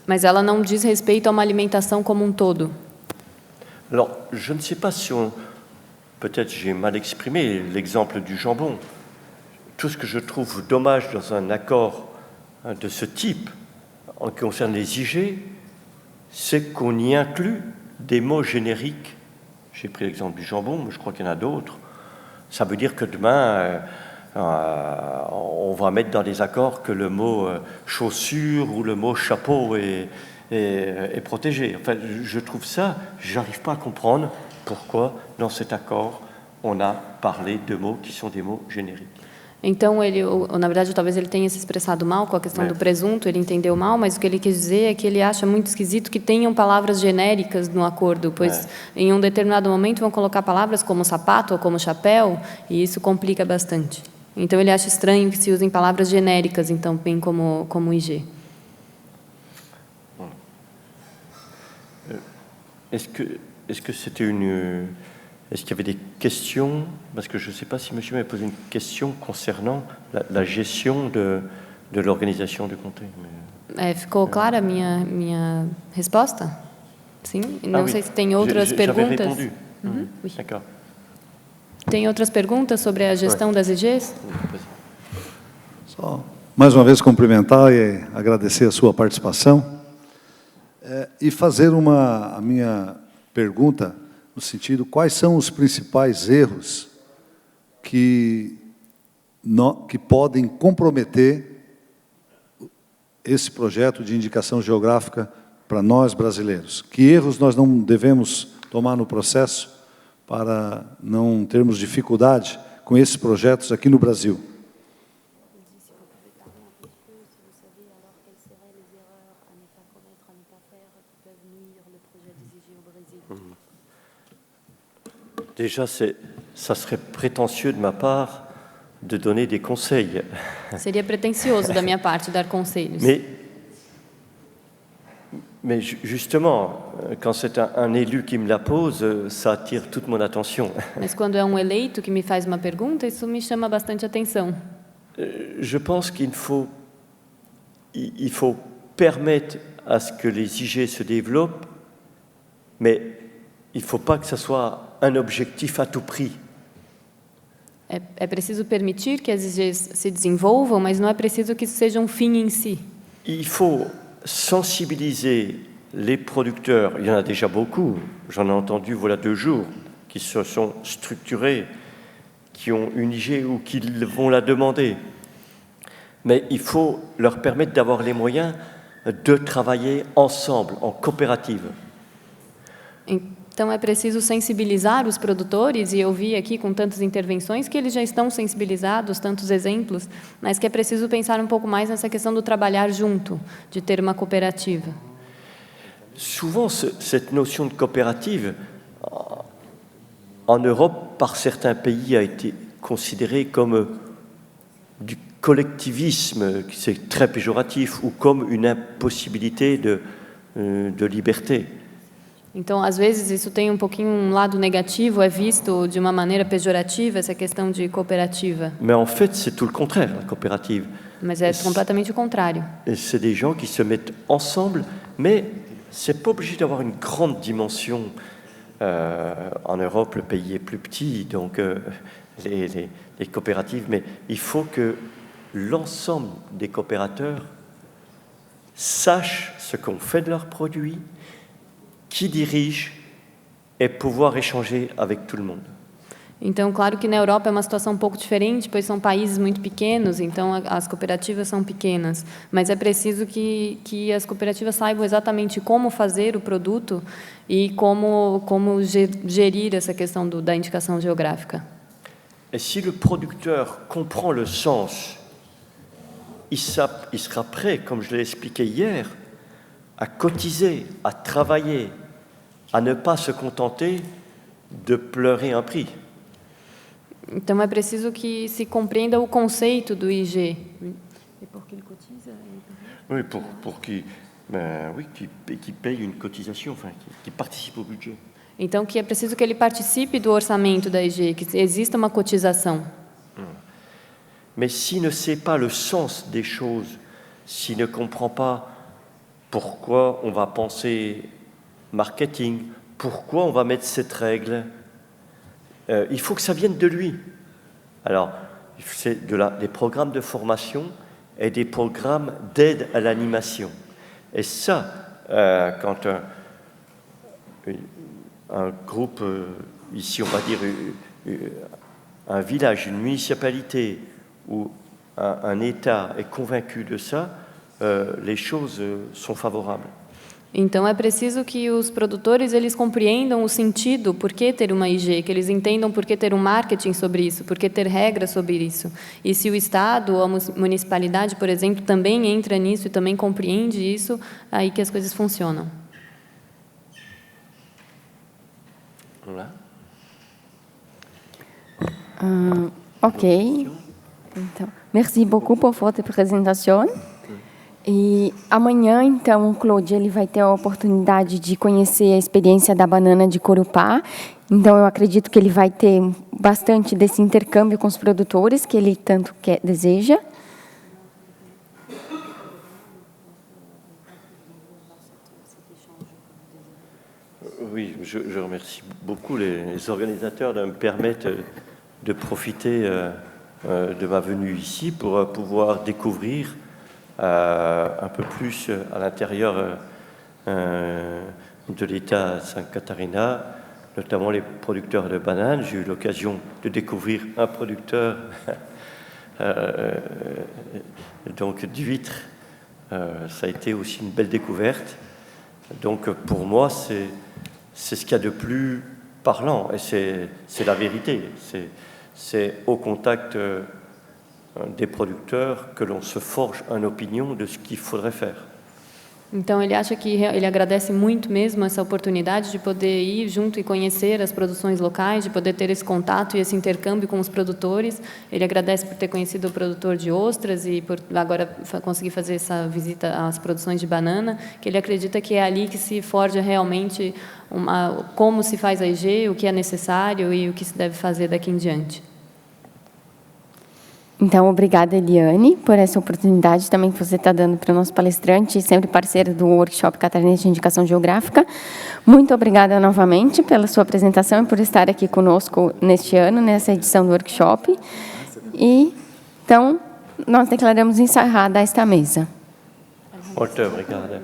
Speaker 5: Mas ela não diz respeito a uma alimentação como um todo.
Speaker 4: Alors, je ne sais pas si peut-être j'ai mal exprimé l'exemple du jambon. Tout ce que je trouve dommage dans un accord de ce type, en ce qui concerne les IG, c'est qu'on y inclut des mots génériques. J'ai pris l'exemple du jambon, mais je crois qu'il y en a d'autres. Ça veut dire que demain, on va mettre dans les accords que le mot chaussure ou le mot chapeau est protégé. Enfin, je trouve ça, je n'arrive pas à comprendre pourquoi, dans cet accord, on a parlé de mots qui sont des mots génériques.
Speaker 5: Então, na verdade, talvez ele tenha se expressado mal com a questão do presunto, ele entendeu mal, mas o que ele quis dizer é que ele acha muito esquisito que tenham palavras genéricas no acordo, pois em um determinado momento vão colocar palavras como sapato ou como chapéu, e isso complica bastante. Então, ele acha estranho que se usem palavras genéricas, então, bem como IG.
Speaker 4: Est-ce que c'était Est-ce qu'il y avait des questions? Parce que je ne sais pas si monsieur m'avait posé une question concernant la gestion de l'organisation du comté.
Speaker 5: Ficou clara a minha resposta? Sim? Não sei se tem outras
Speaker 4: J'avais
Speaker 5: perguntas.
Speaker 4: répondu.
Speaker 5: Oui.
Speaker 4: D'accord.
Speaker 5: Tem outras perguntas sobre a gestão das IGs?
Speaker 8: Só mais uma vez cumprimentar e agradecer a sua participação e fazer a minha pergunta no sentido, quais são os principais erros que podem comprometer esse projeto de indicação geográfica para nós brasileiros? Que erros nós não devemos tomar no processo para não termos dificuldade com esses projetos aqui no Brasil?
Speaker 4: Déjà, ça serait prétentieux de ma part de donner des conseils.
Speaker 5: Seria pretensioso da minha parte dar conselhos.
Speaker 4: Mais justement, quand c'est un élu qui me la pose, ça attire toute mon attention.
Speaker 5: Mas quando é eleito que me faz uma pergunta, isso me chama bastante atenção.
Speaker 4: Je pense qu'il faut permettre à ce que les IG se développent, mais il ne faut pas que ça soit un objectif à tout prix.
Speaker 5: É preciso permitir que as IGs se desenvolvam, mas não é preciso que isso seja fim em si.
Speaker 4: Il faut sensibiliser les producteurs. Il y en a déjà beaucoup. J'en ai entendu voilà 2 jours qui se sont structurés, qui ont une IG ou qui vont la demander. Mais il faut leur permettre d'avoir les moyens de travailler ensemble, en coopérative.
Speaker 5: Então é preciso sensibilizar os produtores, e eu vi aqui com tantas intervenções que eles já estão sensibilizados, tantos exemplos, mas que é preciso pensar um pouco mais nessa questão do trabalhar junto, de ter uma cooperativa.
Speaker 4: Souvent, cette notion de coopérative, en Europe, par certains pays, a été considérée comme du collectivisme, c'est très péjoratif, ou comme une impossibilité de liberté.
Speaker 5: Então, às vezes, isso tem pouquinho lado negativo, é visto de uma maneira pejorativa, essa questão de cooperativa.
Speaker 4: Mais en fait, c'est tout le contraire, la coopérative.
Speaker 5: Mas é completamente o contrário.
Speaker 4: C'est des gens qui se mettent ensemble, mais c'est pas obligé d'avoir une grande dimension. En Europe, le pays est plus petit, donc les coopératives, mais il faut que l'ensemble des coopérateurs sachent ce qu'on fait de leurs produits, qui dirige et pouvoir échanger avec tout le monde.
Speaker 5: Então, claro que na Europa é uma situação um pouco diferente, pois são países muito pequenos, então as cooperativas são pequenas. Mas é preciso que as cooperativas saibam exatamente como fazer o produto e como gerir essa questão da indicação geográfica.
Speaker 4: Et si le producteur comprend le sens, il sera prêt, comme je l'ai expliqué hier, à cotiser, à travailler, à ne pas se contenter de pleurer un prix.
Speaker 5: Então é preciso que se compreenda o conceito do IG. E por que ele cotiza?
Speaker 4: Oui, pour qu'il paye une cotisation, enfin, qu'il participe au budget.
Speaker 5: Então que é preciso que ele participe do orçamento da IG, que exista uma cotização.
Speaker 4: Mais s'il ne sait pas le sens des choses, s'il ne comprend pas pourquoi on va penser marketing, pourquoi on va mettre cette règle, il faut que ça vienne de lui. Alors, c'est des programmes de formation et des programmes d'aide à l'animation. Et ça, quand un groupe, ici on va dire un village, une municipalité ou un État est convaincu de ça, les choses sont favorables.
Speaker 5: Então é preciso que os produtores eles compreendam o sentido por que ter uma IG, que eles entendam por que ter marketing sobre isso, por que ter regras sobre isso. E se o Estado ou a municipalidade, por exemplo, também entra nisso e também compreende isso, aí que as coisas funcionam.
Speaker 6: Ok. Então, merci beaucoup pour votre présentation. E amanhã, então, o Claude ele vai ter a oportunidade de conhecer a experiência da banana de Corupá. Então, eu acredito que ele vai ter bastante desse intercâmbio com os produtores que ele tanto deseja.
Speaker 4: Oui, je remercie beaucoup les organisateurs de me permettre de profiter de ma venue ici pour pouvoir découvrir un peu plus à l'intérieur de l'État de Santa Catarina, notamment les producteurs de bananes. J'ai eu l'occasion de découvrir un producteur donc d'huîtres. Ça a été aussi une belle découverte. Donc pour moi, c'est ce qu'il y a de plus parlant, et c'est la vérité. C'est au contact des producteurs que l'on se forge une opinion de ce qu'il faudrait faire.
Speaker 5: Então, ele acha que ele agradece muito mesmo essa oportunidade de poder ir junto e conhecer as produções locais, de poder ter esse contato e esse intercâmbio com os produtores. Ele agradece por ter conhecido o produtor de ostras e por agora conseguir fazer essa visita às produções de banana, que ele acredita que é ali que se forja realmente como se faz a EG, o que é necessário e o que se deve fazer daqui em diante.
Speaker 6: Então, obrigada, Eliane, por essa oportunidade também que você está dando para o nosso palestrante, sempre parceiro do Workshop Catarinense de Indicação Geográfica. Muito obrigada novamente pela sua apresentação e por estar aqui conosco neste ano, nessa edição do workshop. E, então, nós declaramos encerrada esta mesa.
Speaker 4: Muito obrigada.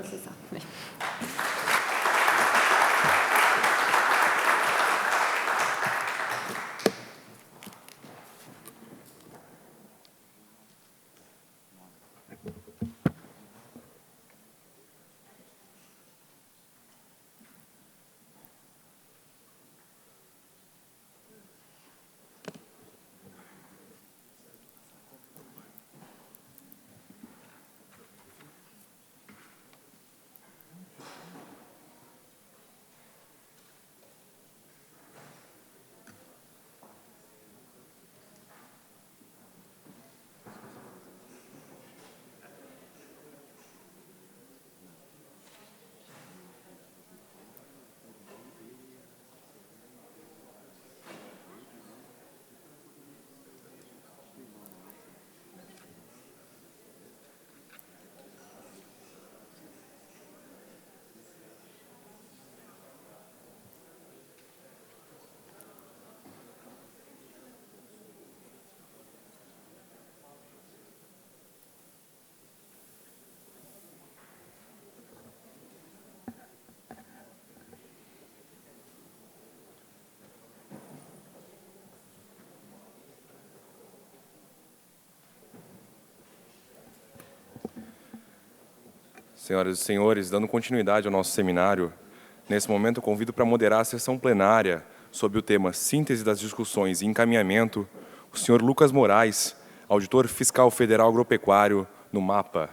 Speaker 1: Senhoras e senhores, dando continuidade ao nosso seminário, nesse momento eu convido para moderar a sessão plenária sob o tema Síntese das discussões e encaminhamento, o senhor Lucas Moraes, auditor fiscal federal agropecuário no MAPA.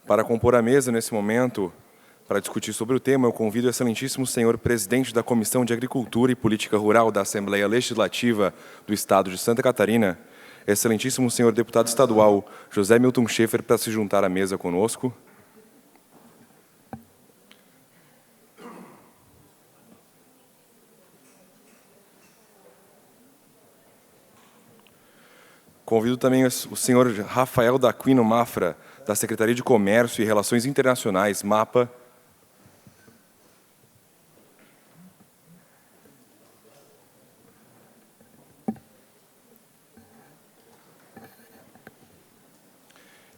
Speaker 1: Para compor a mesa nesse momento, para discutir sobre o tema, eu convido o excelentíssimo senhor presidente da Comissão de Agricultura e Política Rural da Assembleia Legislativa do Estado de Santa Catarina, excelentíssimo senhor deputado estadual José Milton Schaeffer, para se juntar à mesa conosco. Convido também o senhor Rafael D'Aquino Mafra, da Secretaria de Comércio e Relações Internacionais, MAPA.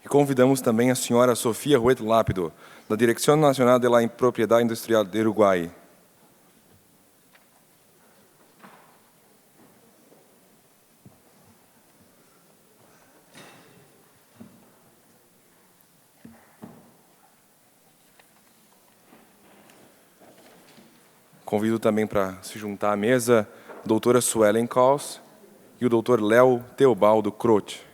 Speaker 1: E convidamos também a senhora Sofia Ruet Lápido, da Direção Nacional de la Propriedade Industrial do Uruguai. Convido também para se juntar à mesa a doutora Suelen Kaus e o doutor Léo Teobaldo Croce.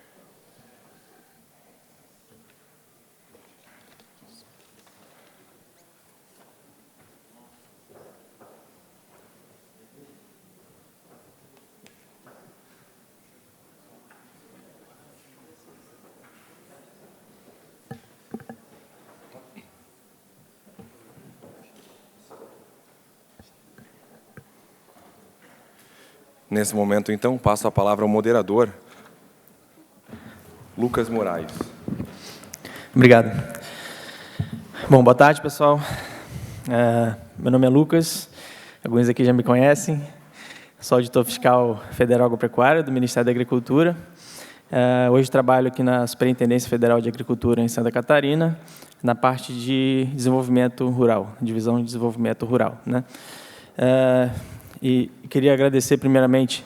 Speaker 1: Nesse momento, então, passo a palavra ao moderador, Lucas Moraes.
Speaker 9: Obrigado. Bom, boa tarde, pessoal. Meu nome é Lucas, alguns aqui já me conhecem. Sou auditor fiscal federal agropecuário do Ministério da Agricultura. Hoje trabalho aqui na Superintendência Federal de Agricultura em Santa Catarina, na parte de desenvolvimento rural, divisão de desenvolvimento rural, né? E queria agradecer, primeiramente,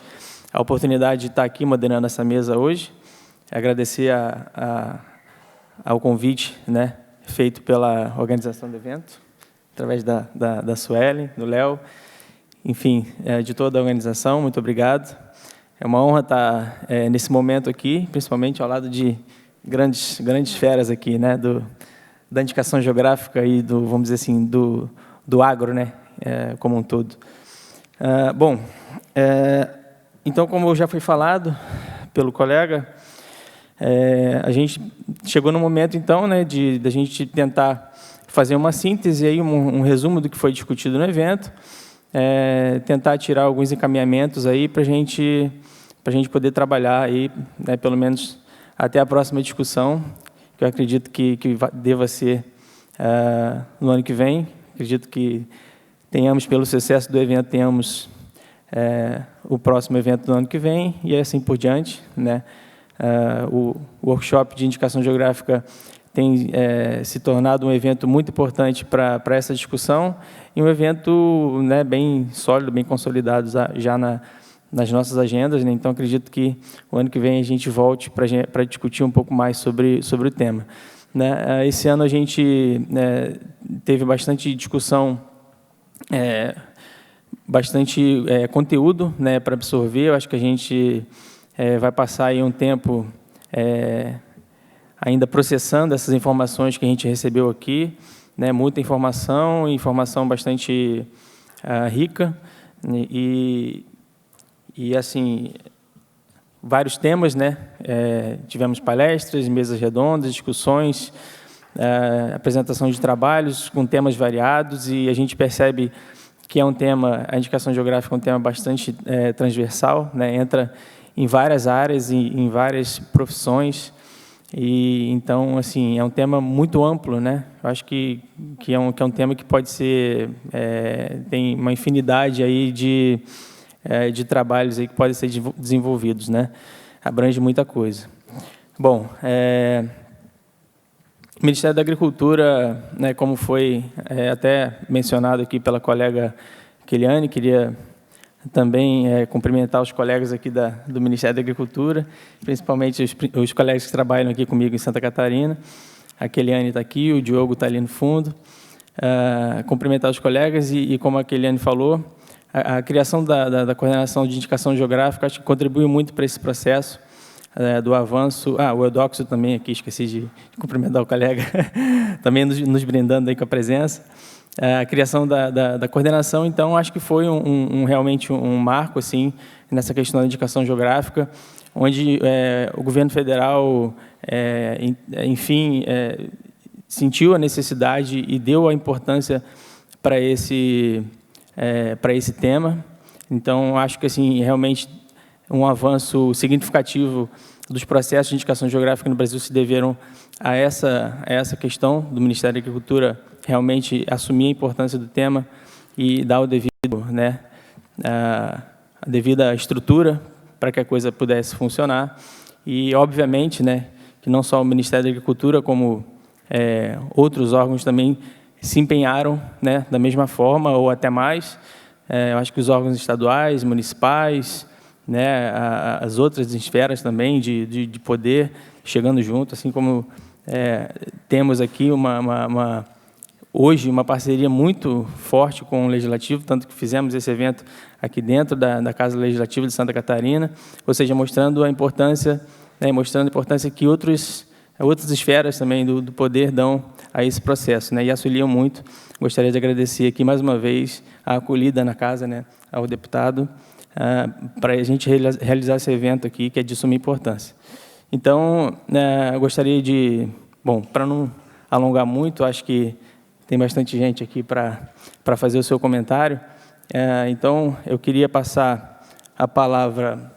Speaker 9: a oportunidade de estar aqui moderando essa mesa hoje. Agradecer ao convite, né, feito pela organização do evento, através da Suelen, do Léo, enfim, de toda a organização. Muito obrigado. É uma honra estar nesse momento aqui, principalmente ao lado de grandes feras aqui, né, da indicação geográfica e vamos dizer assim, do agro, né, como um todo. Bom, então, como já foi falado pelo colega, a gente chegou no momento, então, né, de a gente tentar fazer uma síntese, aí, um resumo do que foi discutido no evento, tentar tirar alguns encaminhamentos aí para a gente poder trabalhar aí, né, pelo menos até a próxima discussão, que eu acredito que deva ser no ano que vem. Acredito que tenhamos, pelo sucesso do evento, tenhamos o próximo evento do ano que vem e assim por diante, né? O workshop de indicação geográfica tem se tornado um evento muito importante para essa discussão e um evento, né, bem sólido, bem consolidado já nas nossas agendas, né? Então, acredito que o ano que vem a gente volte para discutir um pouco mais sobre o tema, né? Esse ano a gente teve bastante discussão, bastante conteúdo, né, para absorver. Eu acho que a gente vai passar aí um tempo ainda processando essas informações que a gente recebeu aqui, né, muita informação bastante rica e assim, vários temas, né? Tivemos palestras, mesas redondas, discussões, apresentação de trabalhos com temas variados e a gente percebe que é um tema, a indicação geográfica é um tema bastante transversal, né? Entra em várias áreas, em várias profissões e então assim é um tema muito amplo, né? Eu acho que é um tema que pode ser tem uma infinidade aí de trabalhos aí que podem ser desenvolvidos, né? Abrange muita coisa. Bom, o Ministério da Agricultura, né, como foi até mencionado aqui pela colega Keliane, queria também cumprimentar os colegas aqui do Ministério da Agricultura, principalmente os colegas que trabalham aqui comigo em Santa Catarina. A Keliane está aqui, o Diogo está ali no fundo. Cumprimentar os colegas e como a Keliane falou, a criação da coordenação de indicação geográfica acho que contribuiu muito para esse processo do avanço. O Eudóxio também aqui, esqueci de cumprimentar o colega, também nos brindando aí com a presença. A criação da coordenação, então, acho que foi realmente um marco assim, nessa questão da indicação geográfica, onde o governo federal, enfim, sentiu a necessidade e deu a importância para esse tema. Então, acho que assim, realmente um avanço significativo dos processos de indicação geográfica no Brasil se deveram a essa questão do Ministério da Agricultura realmente assumir a importância do tema e dar o devido, né, a devida estrutura para que a coisa pudesse funcionar. E, obviamente, né, que não só o Ministério da Agricultura, como outros órgãos também se empenharam, né, da mesma forma ou até mais. Eu acho que os órgãos estaduais, municipais, né, as outras esferas também de poder chegando junto, assim como temos aqui hoje uma parceria muito forte com o Legislativo, tanto que fizemos esse evento aqui dentro da Casa Legislativa de Santa Catarina, ou seja, mostrando a importância, né, que outras esferas também do poder dão a esse processo, né, e auxiliam muito. Gostaria de agradecer aqui mais uma vez a acolhida na casa, né, ao deputado, para a gente realizar esse evento aqui, que é de suma importância. Então, eu gostaria de... Bom, para não alongar muito, acho que tem bastante gente aqui para fazer o seu comentário. Então, eu queria passar a palavra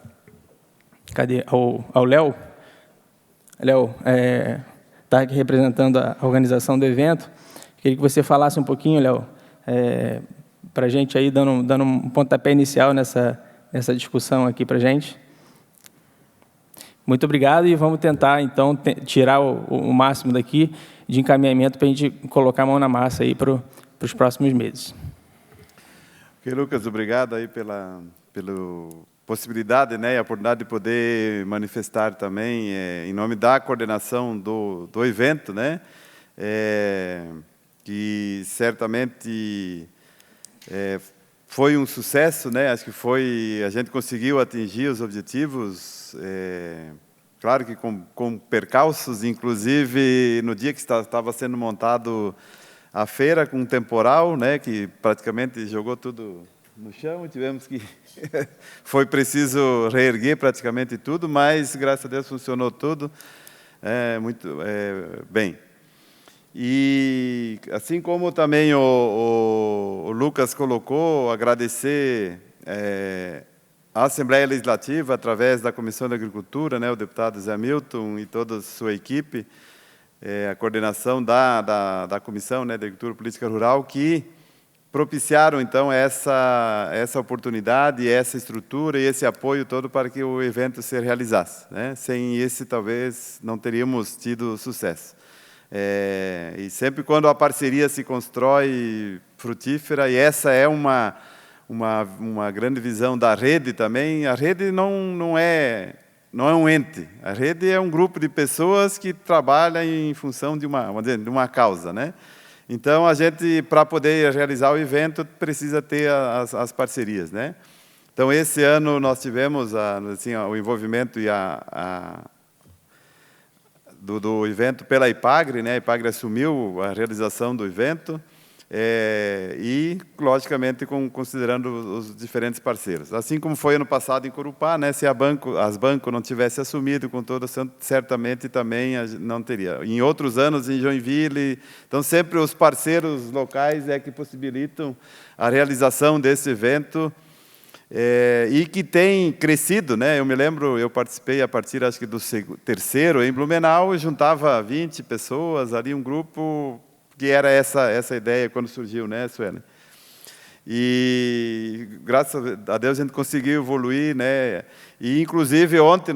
Speaker 9: ao Léo. Léo está aqui representando a organização do evento. Queria que você falasse um pouquinho, Léo, para a gente aí, dando um pontapé inicial nessa discussão aqui para a gente. Muito obrigado e vamos tentar, então, tirar o máximo daqui de encaminhamento para a gente colocar a mão na massa aí para os próximos meses.
Speaker 2: Ok, Lucas, obrigado aí pela possibilidade, né, e a oportunidade de poder manifestar também, em nome da coordenação do evento, né, que certamente foi um sucesso, né? Acho que a gente conseguiu atingir os objetivos, claro que com percalços, inclusive no dia que estava sendo montado a feira, com um temporal, né? Que praticamente jogou tudo no chão, e tivemos que foi preciso reerguer praticamente tudo, mas graças a Deus funcionou tudo muito bem. E assim como também o Lucas colocou, agradecer à Assembleia Legislativa, através da Comissão de Agricultura, né, o deputado Zé Milton e toda a sua equipe, a coordenação da Comissão, né, de Agricultura e Política Rural, que propiciaram, então, essa oportunidade, essa estrutura e esse apoio todo para que o evento se realizasse, né? Sem esse, talvez, não teríamos tido sucesso. E sempre quando a parceria se constrói frutífera, e essa é uma grande visão da rede também, a rede não é um ente, a rede é um grupo de pessoas que trabalham em função de uma causa, né? Então, a gente, para poder realizar o evento, precisa ter as parcerias, né? Então, esse ano nós tivemos assim, o envolvimento e do evento pela IPAGRE, né? A IPAGRE assumiu a realização do evento e, logicamente, considerando os diferentes parceiros. Assim como foi ano passado em Corupá, né? Se as Banco não tivesse assumido com toda, certamente também não teria. Em outros anos, em Joinville, então sempre os parceiros locais que possibilitam a realização desse evento, e que tem crescido, né? Eu me lembro, eu participei a partir, acho que do terceiro, em Blumenau, juntava 20 pessoas, ali um grupo que era essa ideia quando surgiu, né, Sueli? E, graças a Deus, a gente conseguiu evoluir, né? E, inclusive, ontem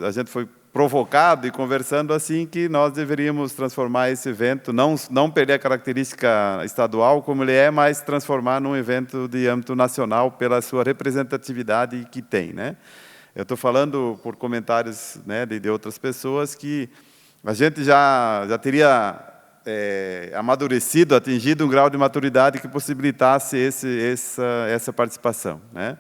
Speaker 2: a gente foi provocado e conversando assim que nós deveríamos transformar esse evento, não perder a característica estadual como ele é, mas transformar num evento de âmbito nacional pela sua representatividade que tem, né? Eu estou falando por comentários, né, de outras pessoas que a gente já teria amadurecido, atingido um grau de maturidade que possibilitasse essa participação, né?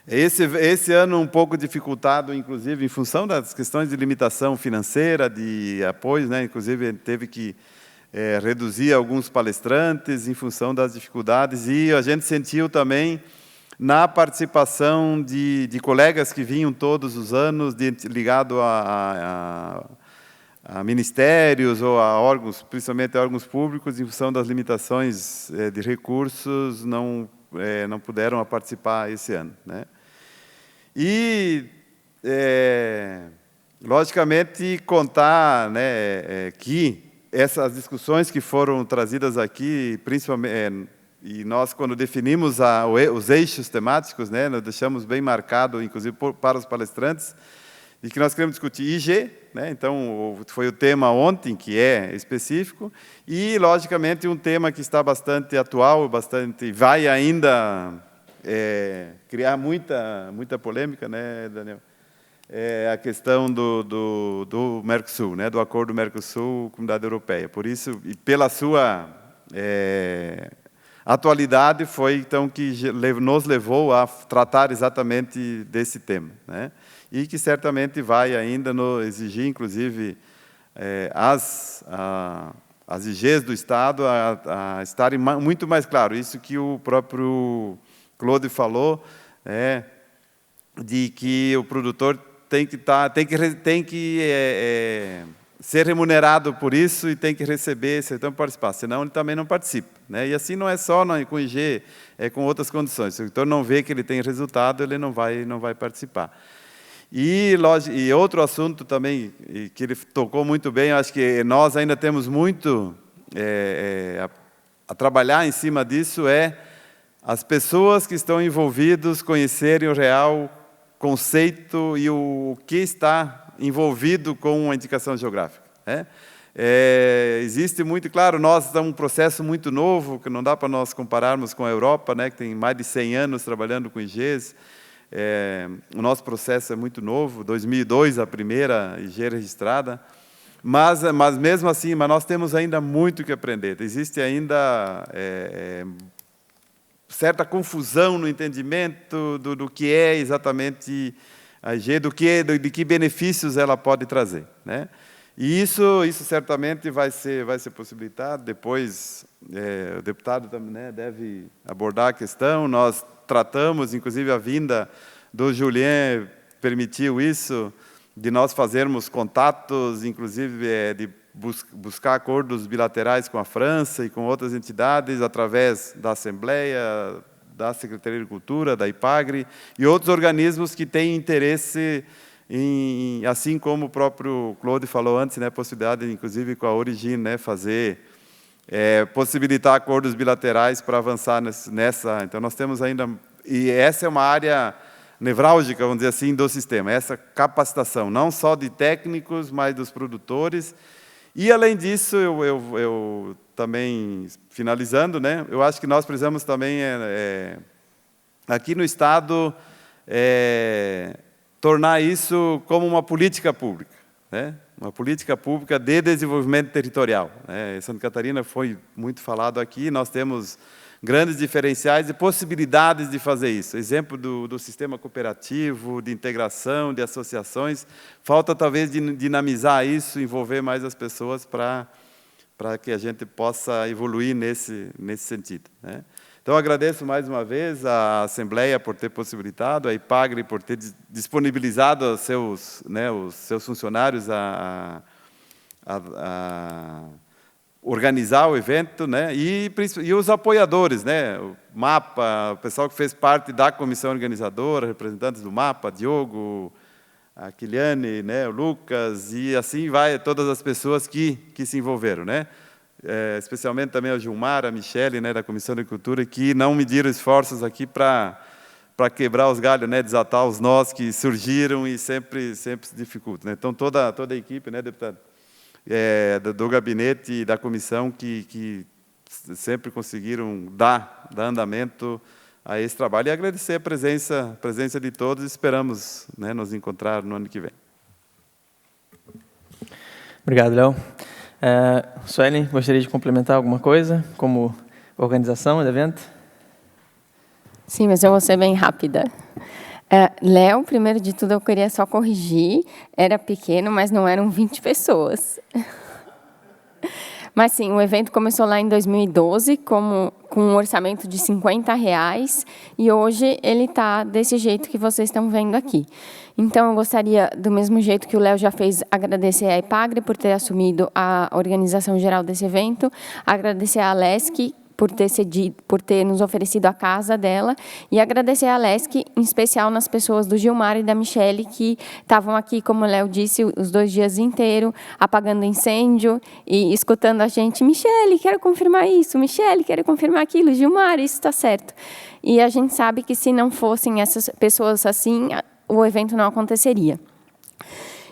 Speaker 2: Esse ano um pouco dificultado, inclusive, em função das questões de limitação financeira, de apoio, né? Inclusive, teve que reduzir alguns palestrantes em função das dificuldades, e a gente sentiu também na participação de colegas que vinham todos os anos, ligado a ministérios ou a órgãos, principalmente a órgãos públicos, em função das limitações de recursos, não puderam participar esse ano, né? E, logicamente, contar, né, que essas discussões que foram trazidas aqui, principalmente, e nós, quando definimos os eixos temáticos, né, nós deixamos bem marcado, inclusive para os palestrantes, e que nós queremos discutir IG, né? Então, foi o tema ontem, que é específico, e, logicamente, um tema que está bastante atual, vai ainda criar muita polêmica, né, Daniel? A questão do Mercosul, né, do acordo Mercosul-Comunidade Europeia. Por isso, e pela sua atualidade, foi, então, que nos levou a tratar exatamente desse tema, né? E que certamente vai ainda exigir, inclusive, as IGs do Estado a estarem muito mais claro. Isso que o próprio Claude falou, de que o produtor tem que ser remunerado por isso e tem que receber, então participar, senão ele também não participa, né? E assim não é só com IG, é com outras condições. Se o produtor não vê que ele tem resultado, ele não vai participar. E outro assunto também, que ele tocou muito bem, acho que nós ainda temos muito a trabalhar em cima disso, as pessoas que estão envolvidas conhecerem o real conceito e o que está envolvido com a indicação geográfica, né? Existe muito, claro, nós estamos um processo muito novo, que não dá para nós compararmos com a Europa, né, que tem mais de 100 anos trabalhando com IGs. O nosso processo é muito novo, 2002 a primeira IG registrada, mas mesmo assim, nós temos ainda muito que aprender. Existe ainda certa confusão no entendimento do que é exatamente a EG, de que benefícios ela pode trazer, né? E isso certamente vai ser possibilitado. Depois, o deputado também, né, deve abordar a questão. Nós tratamos, inclusive, a vinda do Julien permitiu isso, de nós fazermos contatos, inclusive de buscar acordos bilaterais com a França e com outras entidades, através da Assembleia, da Secretaria de Agricultura, da IPAGRE, e outros organismos que têm interesse em, assim como o próprio Claude falou antes, né, possibilidade, inclusive, com a Origine, né, possibilitar acordos bilaterais para avançar nessa. Então, nós temos ainda... E essa é uma área nevrálgica, vamos dizer assim, do sistema, essa capacitação, não só de técnicos, mas dos produtores. E, além disso, eu também, finalizando, né, eu acho que nós precisamos também, aqui no Estado, tornar isso como uma política pública, né? Uma política pública de desenvolvimento territorial, né? Santa Catarina foi muito falado aqui, nós temos grandes diferenciais e possibilidades de fazer isso. Exemplo do sistema cooperativo, de integração, de associações. Falta, talvez, dinamizar isso, envolver mais as pessoas para que a gente possa evoluir nesse sentido, né? Então, agradeço mais uma vez à Assembleia por ter possibilitado, a IPAGRE por ter disponibilizado os seus funcionários a organizar o evento, né? E os apoiadores, né? O MAPA, o pessoal que fez parte da comissão organizadora, representantes do MAPA, Diogo, a Kiliane, né? O Lucas, e assim vai, todas as pessoas que se envolveram, né? Especialmente também a Gilmar, a Michele, né, da Comissão de Cultura, que não mediram esforços aqui para quebrar os galhos, né, desatar os nós que surgiram e sempre se dificultam, né? Então, toda a equipe, né, deputado, do gabinete e da comissão que sempre conseguiram dar andamento a esse trabalho. E agradecer a presença de todos e esperamos, né, nos encontrar no ano que vem.
Speaker 9: Obrigado, Léo. Suelen, gostaria de complementar alguma coisa como organização do evento?
Speaker 6: Sim, mas eu vou ser bem rápida. Léo, primeiro de tudo, eu queria só corrigir. Era pequeno, mas não eram 20 pessoas. Mas, sim, o evento começou lá em 2012 com um orçamento de R$50 e hoje ele está desse jeito que vocês estão vendo aqui. Então, eu gostaria, do mesmo jeito que o Léo já fez, agradecer à IPAGRE por ter assumido a organização geral desse evento, agradecer à Alesc por ter nos oferecido a casa dela, e agradecer a Alesc, em especial nas pessoas do Gilmar e da Michele, que estavam aqui, como o Léo disse, os 2 dias inteiros, apagando incêndio e escutando a gente. Michele, quero confirmar isso. Michele, quero confirmar aquilo. Gilmar, isso está certo. E a gente sabe que, se não fossem essas pessoas assim, o evento não aconteceria.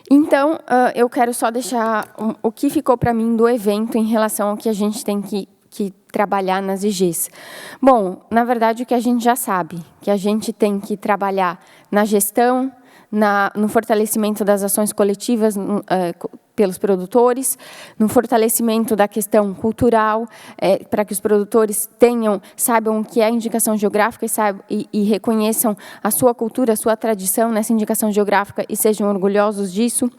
Speaker 6: Então, eu quero só deixar o que ficou para mim do evento em relação ao que a gente tem que trabalhar nas IGs. Bom, na verdade, o que a gente já sabe, que a gente tem que trabalhar na gestão, no fortalecimento das ações coletivas pelos produtores, no fortalecimento da questão cultural, para que os produtores saibam o que é a indicação geográfica e reconheçam a sua cultura, a sua tradição nessa indicação geográfica e sejam orgulhosos disso.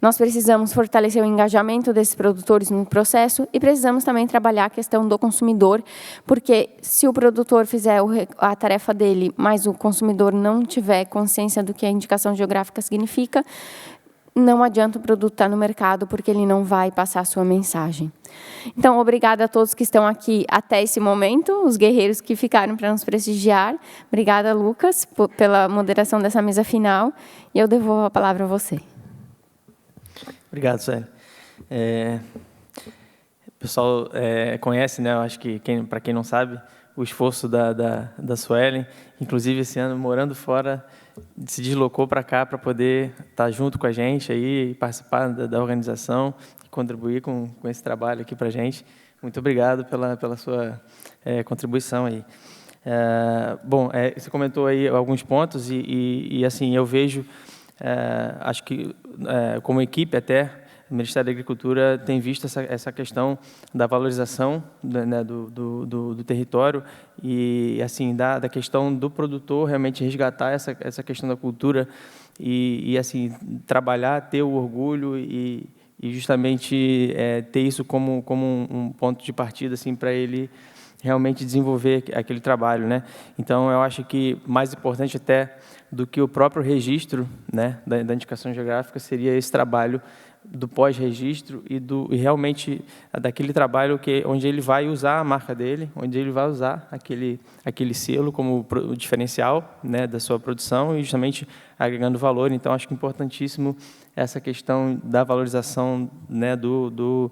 Speaker 6: Nós precisamos fortalecer o engajamento desses produtores no processo e precisamos também trabalhar a questão do consumidor, porque se o produtor fizer a tarefa dele, mas o consumidor não tiver consciência do que a indicação geográfica significa, não adianta o produto estar no mercado, porque ele não vai passar a sua mensagem. Então, obrigada a todos que estão aqui até esse momento, os guerreiros que ficaram para nos prestigiar. Obrigada, Lucas, pela moderação dessa mesa final, e eu devolvo a palavra a você.
Speaker 9: Obrigado, Suelen. O pessoal conhece, né? Eu acho que, para quem não sabe, o esforço da Suelen, inclusive esse ano morando fora, se deslocou para cá para poder estar junto com a gente aí, participar da organização e contribuir com esse trabalho aqui para a gente. Muito obrigado pela sua contribuição aí. Bom, você comentou aí alguns pontos e assim, eu vejo, acho que como equipe até, o Ministério da Agricultura tem visto essa questão da valorização do território e assim da questão do produtor realmente resgatar essa questão da cultura e assim trabalhar, ter o orgulho e justamente ter isso como um ponto de partida assim para ele realmente desenvolver aquele trabalho, né? Então eu acho que mais importante até do que o próprio registro, né, da indicação geográfica seria esse trabalho do pós-registro e realmente daquele trabalho onde ele vai usar a marca dele, onde ele vai usar aquele selo como o diferencial, né, da sua produção e justamente agregando valor. Então acho que é importantíssimo essa questão da valorização, né, do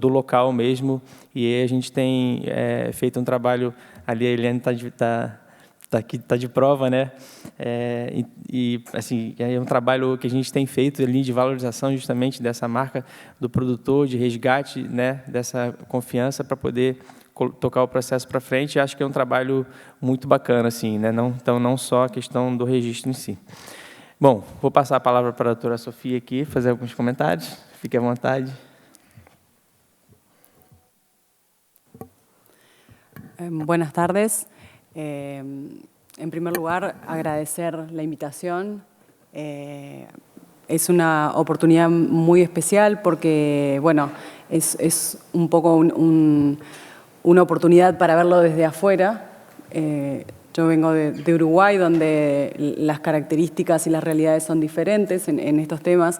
Speaker 9: local mesmo, e aí a gente tem feito um trabalho, ali a Eliane está de prova, né? Assim, é um trabalho que a gente tem feito ali de valorização justamente dessa marca do produtor, de resgate, né, dessa confiança para poder tocar o processo para frente. E acho que é um trabalho muito bacana, assim, né? Então, não só a questão do registro em si. Bom, vou passar a palavra para a doutora Sofia aqui, fazer alguns comentários. Fique à vontade.
Speaker 10: Buenas tardes. En primer lugar, agradecer la invitación. Es una oportunidad muy especial porque, bueno, es un poco una oportunidad para verlo desde afuera. Yo vengo de Uruguay, donde las características y las realidades son diferentes en estos temas,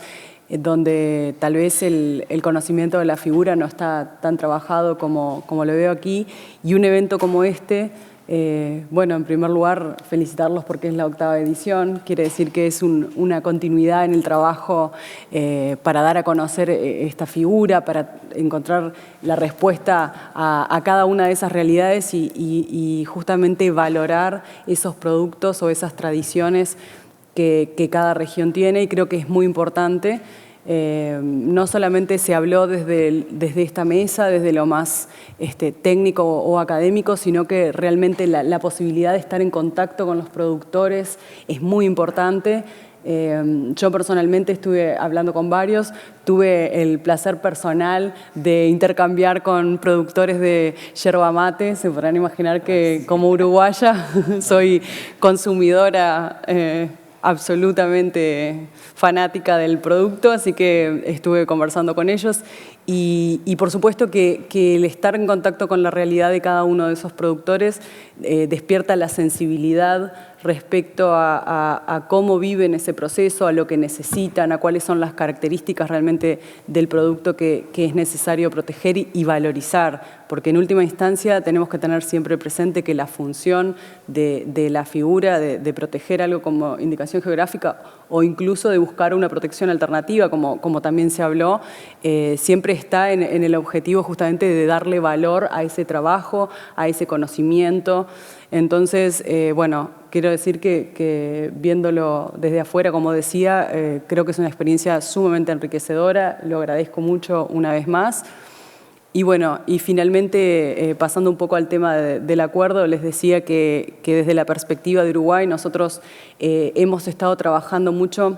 Speaker 10: donde tal vez el conocimiento de la figura no está tan trabajado como lo veo aquí, y un evento como este, bueno, en primer lugar, felicitarlos porque es la 8ª edición, quiere decir que es una continuidad en el trabajo para dar a conocer esta figura, para encontrar la respuesta a cada una de esas realidades y justamente valorar esos productos o esas tradiciones que cada región tiene, y creo que es muy importante. No solamente se habló desde esta mesa, desde lo más técnico o académico, sino que realmente la posibilidad de estar en contacto con los productores es muy importante. Yo personalmente estuve hablando con varios, tuve el placer personal de intercambiar con productores de yerba mate. Se podrán imaginar que como uruguaya soy consumidora absolutamente fanática del producto, así que estuve conversando con ellos y por supuesto que el estar en contacto con la realidad de cada uno de esos productores despierta la sensibilidad respecto a cómo viven ese proceso, a lo que necesitan, a cuáles son las características realmente del producto que es necesario proteger y valorizar, porque en última instancia tenemos que tener siempre presente que la función de la figura de proteger algo como indicación geográfica o incluso de buscar una protección alternativa, como también se habló, siempre está en el objetivo justamente de darle valor a ese trabajo, a ese conocimiento. Entonces, bueno, quiero decir que viéndolo desde afuera, como decía, creo que es una experiencia sumamente enriquecedora, lo agradezco mucho una vez más. Y bueno, y finalmente, pasando un poco al tema del acuerdo, les decía que desde la perspectiva de Uruguay nosotros hemos estado trabajando mucho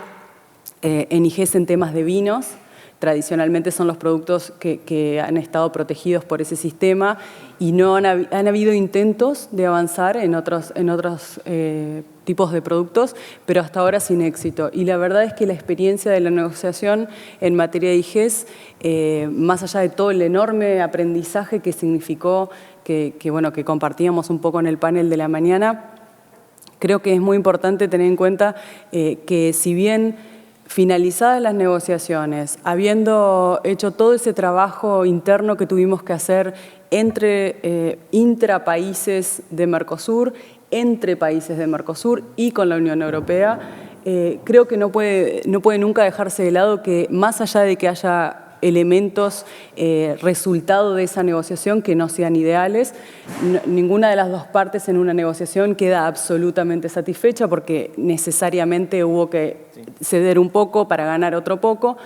Speaker 10: en IGES en temas de vinos. Tradicionalmente son los productos que han estado protegidos por ese sistema y no han habido intentos de avanzar en otros tipos de productos, pero hasta ahora sin éxito. Y la verdad es que la experiencia de la negociación en materia de IGES, más allá de todo el enorme aprendizaje que significó, que compartíamos un poco en el panel de la mañana, creo que es muy importante tener en cuenta que si bien finalizadas las negociaciones, habiendo hecho todo ese trabajo interno que tuvimos que hacer entre intrapaíses de Mercosur, entre países de Mercosur y con la Unión Europea, creo que no puede nunca dejarse de lado que más allá de que haya elementos resultado de esa negociación que no sean ideales, ninguna de las dos partes en una negociación queda absolutamente satisfecha porque necesariamente hubo que ceder un poco para ganar otro poco,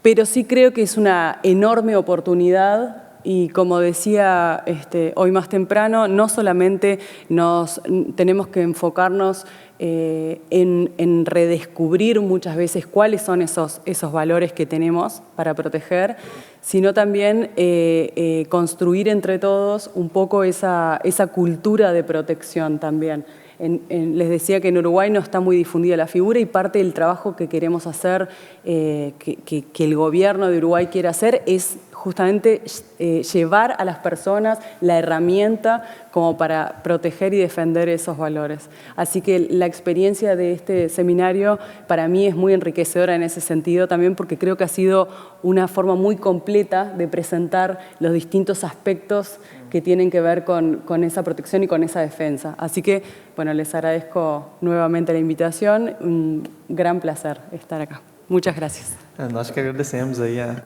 Speaker 10: pero sí creo que es una enorme oportunidad Y como decía hoy más temprano, no solamente tenemos que enfocarnos en redescubrir muchas veces cuáles son esos valores que tenemos para proteger, sino también construir entre todos un poco esa cultura de protección también. Les decía que en Uruguay no está muy difundida la figura y parte del trabajo que queremos hacer, que el gobierno de Uruguay quiere hacer, es justamente llevar a las personas la herramienta como para proteger y defender esos valores. Así que la experiencia de este seminario para mí es muy enriquecedora en ese sentido también, porque creo que ha sido una forma muy completa de presentar los distintos aspectos que tienen que ver con esa protección y con esa defensa. Así que, bueno, les agradezco nuevamente la invitación. Un gran placer estar acá. Muchas gracias.
Speaker 9: Nós que agradecemos aí a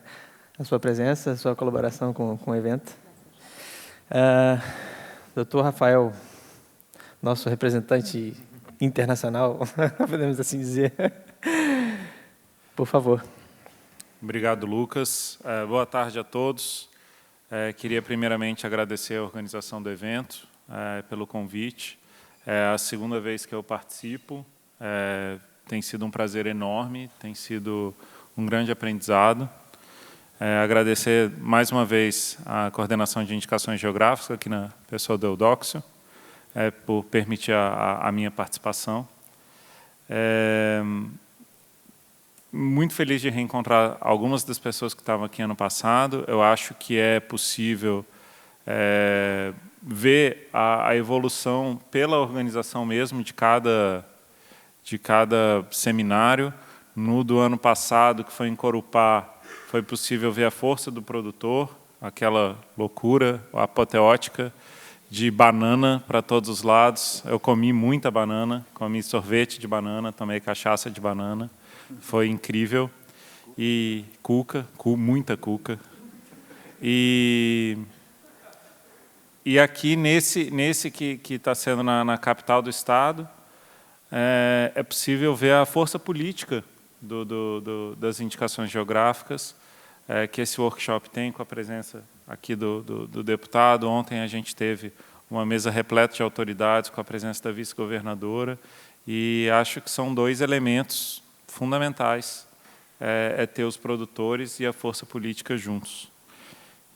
Speaker 9: sua presença, a sua colaboração com o evento. Dr. Rafael, nosso representante internacional, podemos assim dizer. Por favor.
Speaker 7: Obrigado, Lucas. Boa tarde a todos. Queria primeiramente agradecer a organização do evento pelo convite. É a segunda vez que eu participo. Tem sido um prazer enorme, tem sido um grande aprendizado. Agradecer mais uma vez a coordenação de indicações geográficas aqui na pessoa do Eudóxio, por permitir a minha participação. Muito feliz de reencontrar algumas das pessoas que estavam aqui ano passado. Eu acho que é possível ver a evolução pela organização mesmo de cada seminário. No do ano passado, que foi em Corupá, foi possível ver a força do produtor, aquela loucura apoteótica de banana para todos os lados. Eu comi muita banana, comi sorvete de banana, tomei cachaça de banana. Foi incrível. E cuca, muita cuca. E aqui, nesse que está sendo na capital do estado, é possível ver a força política das indicações geográficas, que esse workshop tem, com a presença aqui do deputado. Ontem a gente teve uma mesa repleta de autoridades, com a presença da vice-governadora, e acho que são dois elementos fundamentais, ter os produtores e a força política juntos.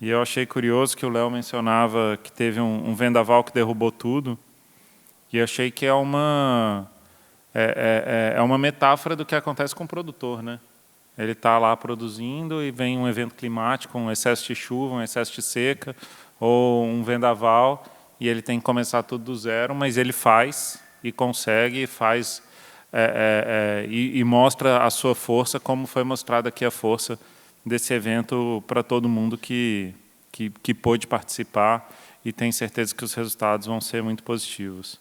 Speaker 7: E eu achei curioso que o Léo mencionava que teve um vendaval que derrubou tudo, e achei que é uma metáfora do que acontece com o produtor, né? Ele está lá produzindo e vem um evento climático, um excesso de chuva, um excesso de seca, ou um vendaval, e ele tem que começar tudo do zero, mas ele faz e consegue, faz e mostra a sua força, como foi mostrada aqui a força desse evento para todo mundo que pôde participar, e tenho certeza que os resultados vão ser muito positivos.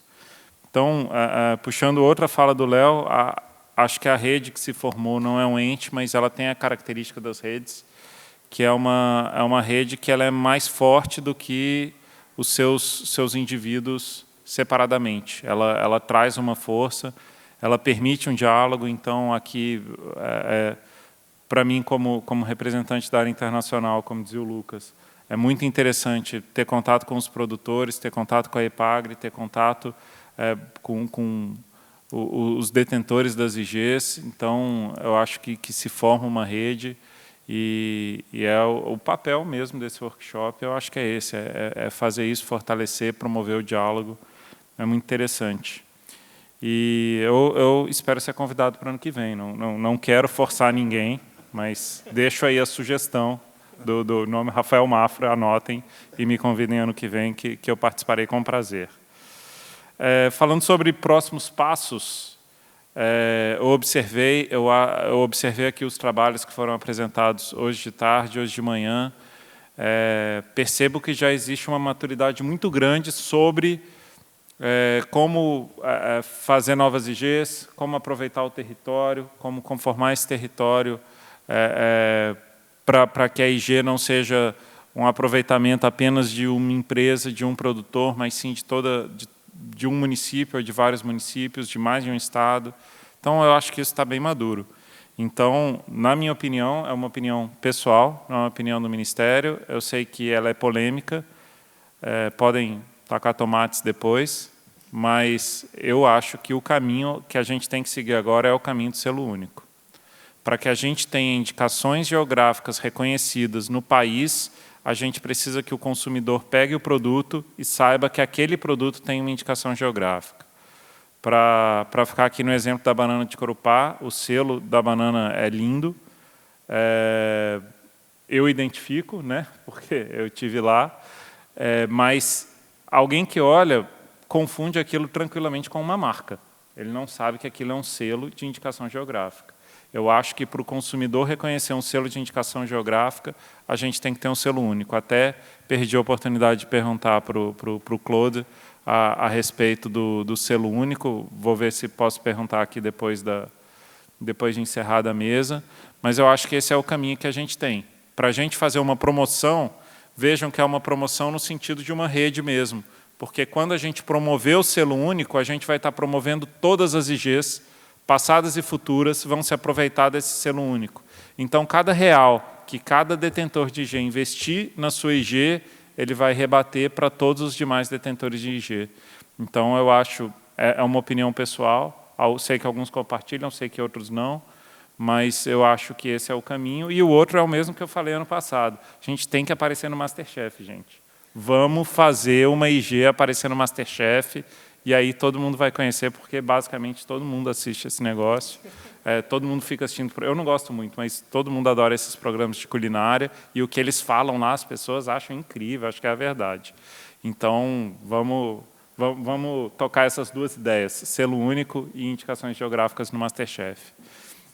Speaker 7: Então, puxando outra fala do Léo, acho que a rede que se formou não é um ente, mas ela tem a característica das redes, que é uma rede que ela é mais forte do que os seus indivíduos separadamente. Ela traz uma força, ela permite um diálogo. Então, aqui, para mim, como representante da área internacional, como dizia o Lucas, é muito interessante ter contato com os produtores, ter contato com a EPAGRE, ter contato com os detentores das IGs. Então, eu acho que se forma uma rede, e é o papel mesmo desse workshop, eu acho que é esse, é fazer isso, fortalecer, promover o diálogo. É muito interessante. E eu espero ser convidado para o ano que vem. Não quero forçar ninguém, mas deixo aí a sugestão do nome Rafael Mafra, anotem e me convidem ano que vem, que eu participarei com prazer. Falando sobre próximos passos, eu observei aqui os trabalhos que foram apresentados hoje de tarde, hoje de manhã. Percebo que já existe uma maturidade muito grande sobre como fazer novas IGs, como aproveitar o território, como conformar esse território para que a IG não seja um aproveitamento apenas de uma empresa, de um produtor, mas sim de um município, ou de vários municípios, de mais de um estado. Então, eu acho que isso está bem maduro. Então, na minha opinião, é uma opinião pessoal, não é uma opinião do Ministério. Eu sei que ela é polêmica, podem tacar tomates depois, mas eu acho que o caminho que a gente tem que seguir agora é o caminho do selo único. Para que a gente tenha indicações geográficas reconhecidas no país, a gente precisa que o consumidor pegue o produto e saiba que aquele produto tem uma indicação geográfica. Para ficar aqui no exemplo da banana de Corupá, o selo da banana é lindo. Eu identifico, né, porque eu estive lá, mas alguém que olha confunde aquilo tranquilamente com uma marca. Ele não sabe que aquilo é um selo de indicação geográfica. Eu acho que para o consumidor reconhecer um selo de indicação geográfica, a gente tem que ter um selo único. Até perdi a oportunidade de perguntar para o Claude a respeito do selo único. Vou ver se posso perguntar aqui depois de encerrar a mesa. Mas eu acho que esse é o caminho que a gente tem. Para a gente fazer uma promoção, vejam que é uma promoção no sentido de uma rede mesmo. Porque quando a gente promover o selo único, a gente vai estar promovendo todas as IGs, passadas e futuras, vão se aproveitar desse selo único. Então, cada real que cada detentor de IG investir na sua IG, ele vai rebater para todos os demais detentores de IG. Então, eu acho, é uma opinião pessoal, sei que alguns compartilham, sei que outros não, mas eu acho que esse é o caminho. E o outro é o mesmo que eu falei ano passado. A gente tem que aparecer no MasterChef, gente. Vamos fazer uma IG aparecer no MasterChef, e aí todo mundo vai conhecer, porque basicamente todo mundo assiste esse negócio. Todo mundo fica assistindo. Eu não gosto muito, mas todo mundo adora esses programas de culinária, e o que eles falam lá, as pessoas acham incrível, acho que é a verdade. Então, vamos tocar essas duas ideias, selo único e indicações geográficas no MasterChef.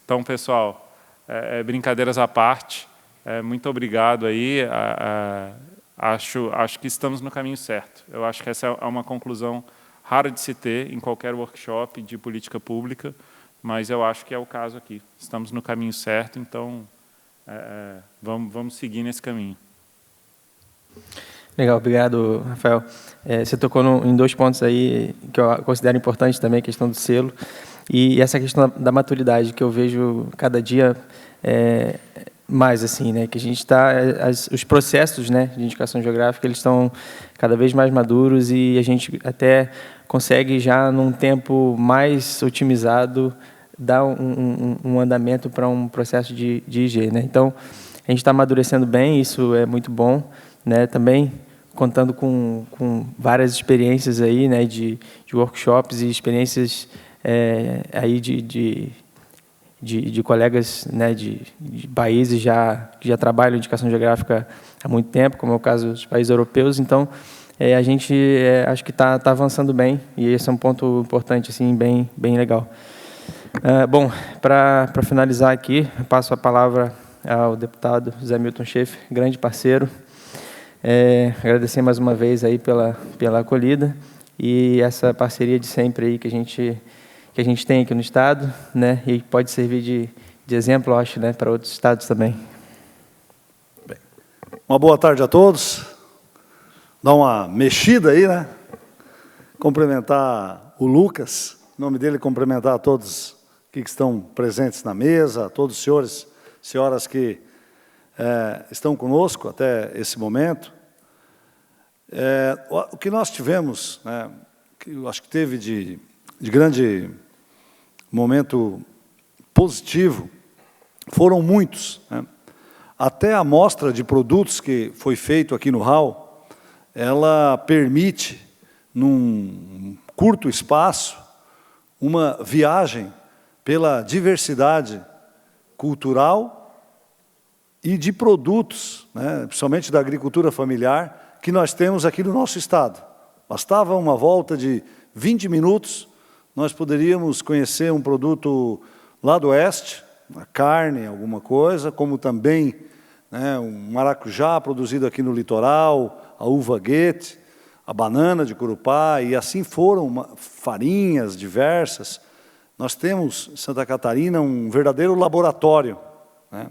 Speaker 7: Então, pessoal, brincadeiras à parte, muito obrigado aí. Acho que estamos no caminho certo. Eu acho que essa é uma conclusão rara de se ter em qualquer workshop de política pública, mas eu acho que é o caso aqui. Estamos no caminho certo, então vamos seguir nesse caminho.
Speaker 9: Legal, obrigado, Rafael. Você tocou em dois pontos aí que eu considero importantes também, a questão do selo e essa questão da maturidade, que eu vejo cada dia mais assim, né, que a gente está, os processos, né, de indicação geográfica, eles estão cada vez mais maduros e a gente até consegue já num tempo mais otimizado dar um andamento para um processo de IG, né? Então a gente está amadurecendo bem, isso é muito bom, né? Também contando com várias experiências aí, né, de workshops e experiências aí de colegas, né, de países que já trabalham em indicação geográfica há muito tempo, como é o caso dos países europeus. Então, a gente acho que está avançando bem, e esse é um ponto importante, assim, bem legal. Bom, para finalizar aqui, eu passo a palavra ao deputado José Milton Schaeffer, grande parceiro. Agradecer mais uma vez aí pela acolhida e essa parceria de sempre aí que a gente tem aqui no Estado, né, e pode servir de exemplo, eu acho, né, para outros estados também.
Speaker 8: Bem, uma boa tarde a todos. Dar uma mexida aí, né? Cumprimentar o Lucas, em nome dele, cumprimentar a todos que estão presentes na mesa, a todos os senhores, senhoras que estão conosco até esse momento. O que nós tivemos, né, que eu acho que teve de grande momento positivo, foram muitos, né? Até a mostra de produtos que foi feito aqui no hall, ela permite, num curto espaço, uma viagem pela diversidade cultural e de produtos, né, principalmente da agricultura familiar, que nós temos aqui no nosso estado. Bastava uma volta de 20 minutos, nós poderíamos conhecer um produto lá do oeste, a carne, alguma coisa, como também, né, um maracujá produzido aqui no litoral, a uva guete, a banana de Corupá, e assim foram farinhas diversas. Nós temos, em Santa Catarina, um verdadeiro laboratório, né?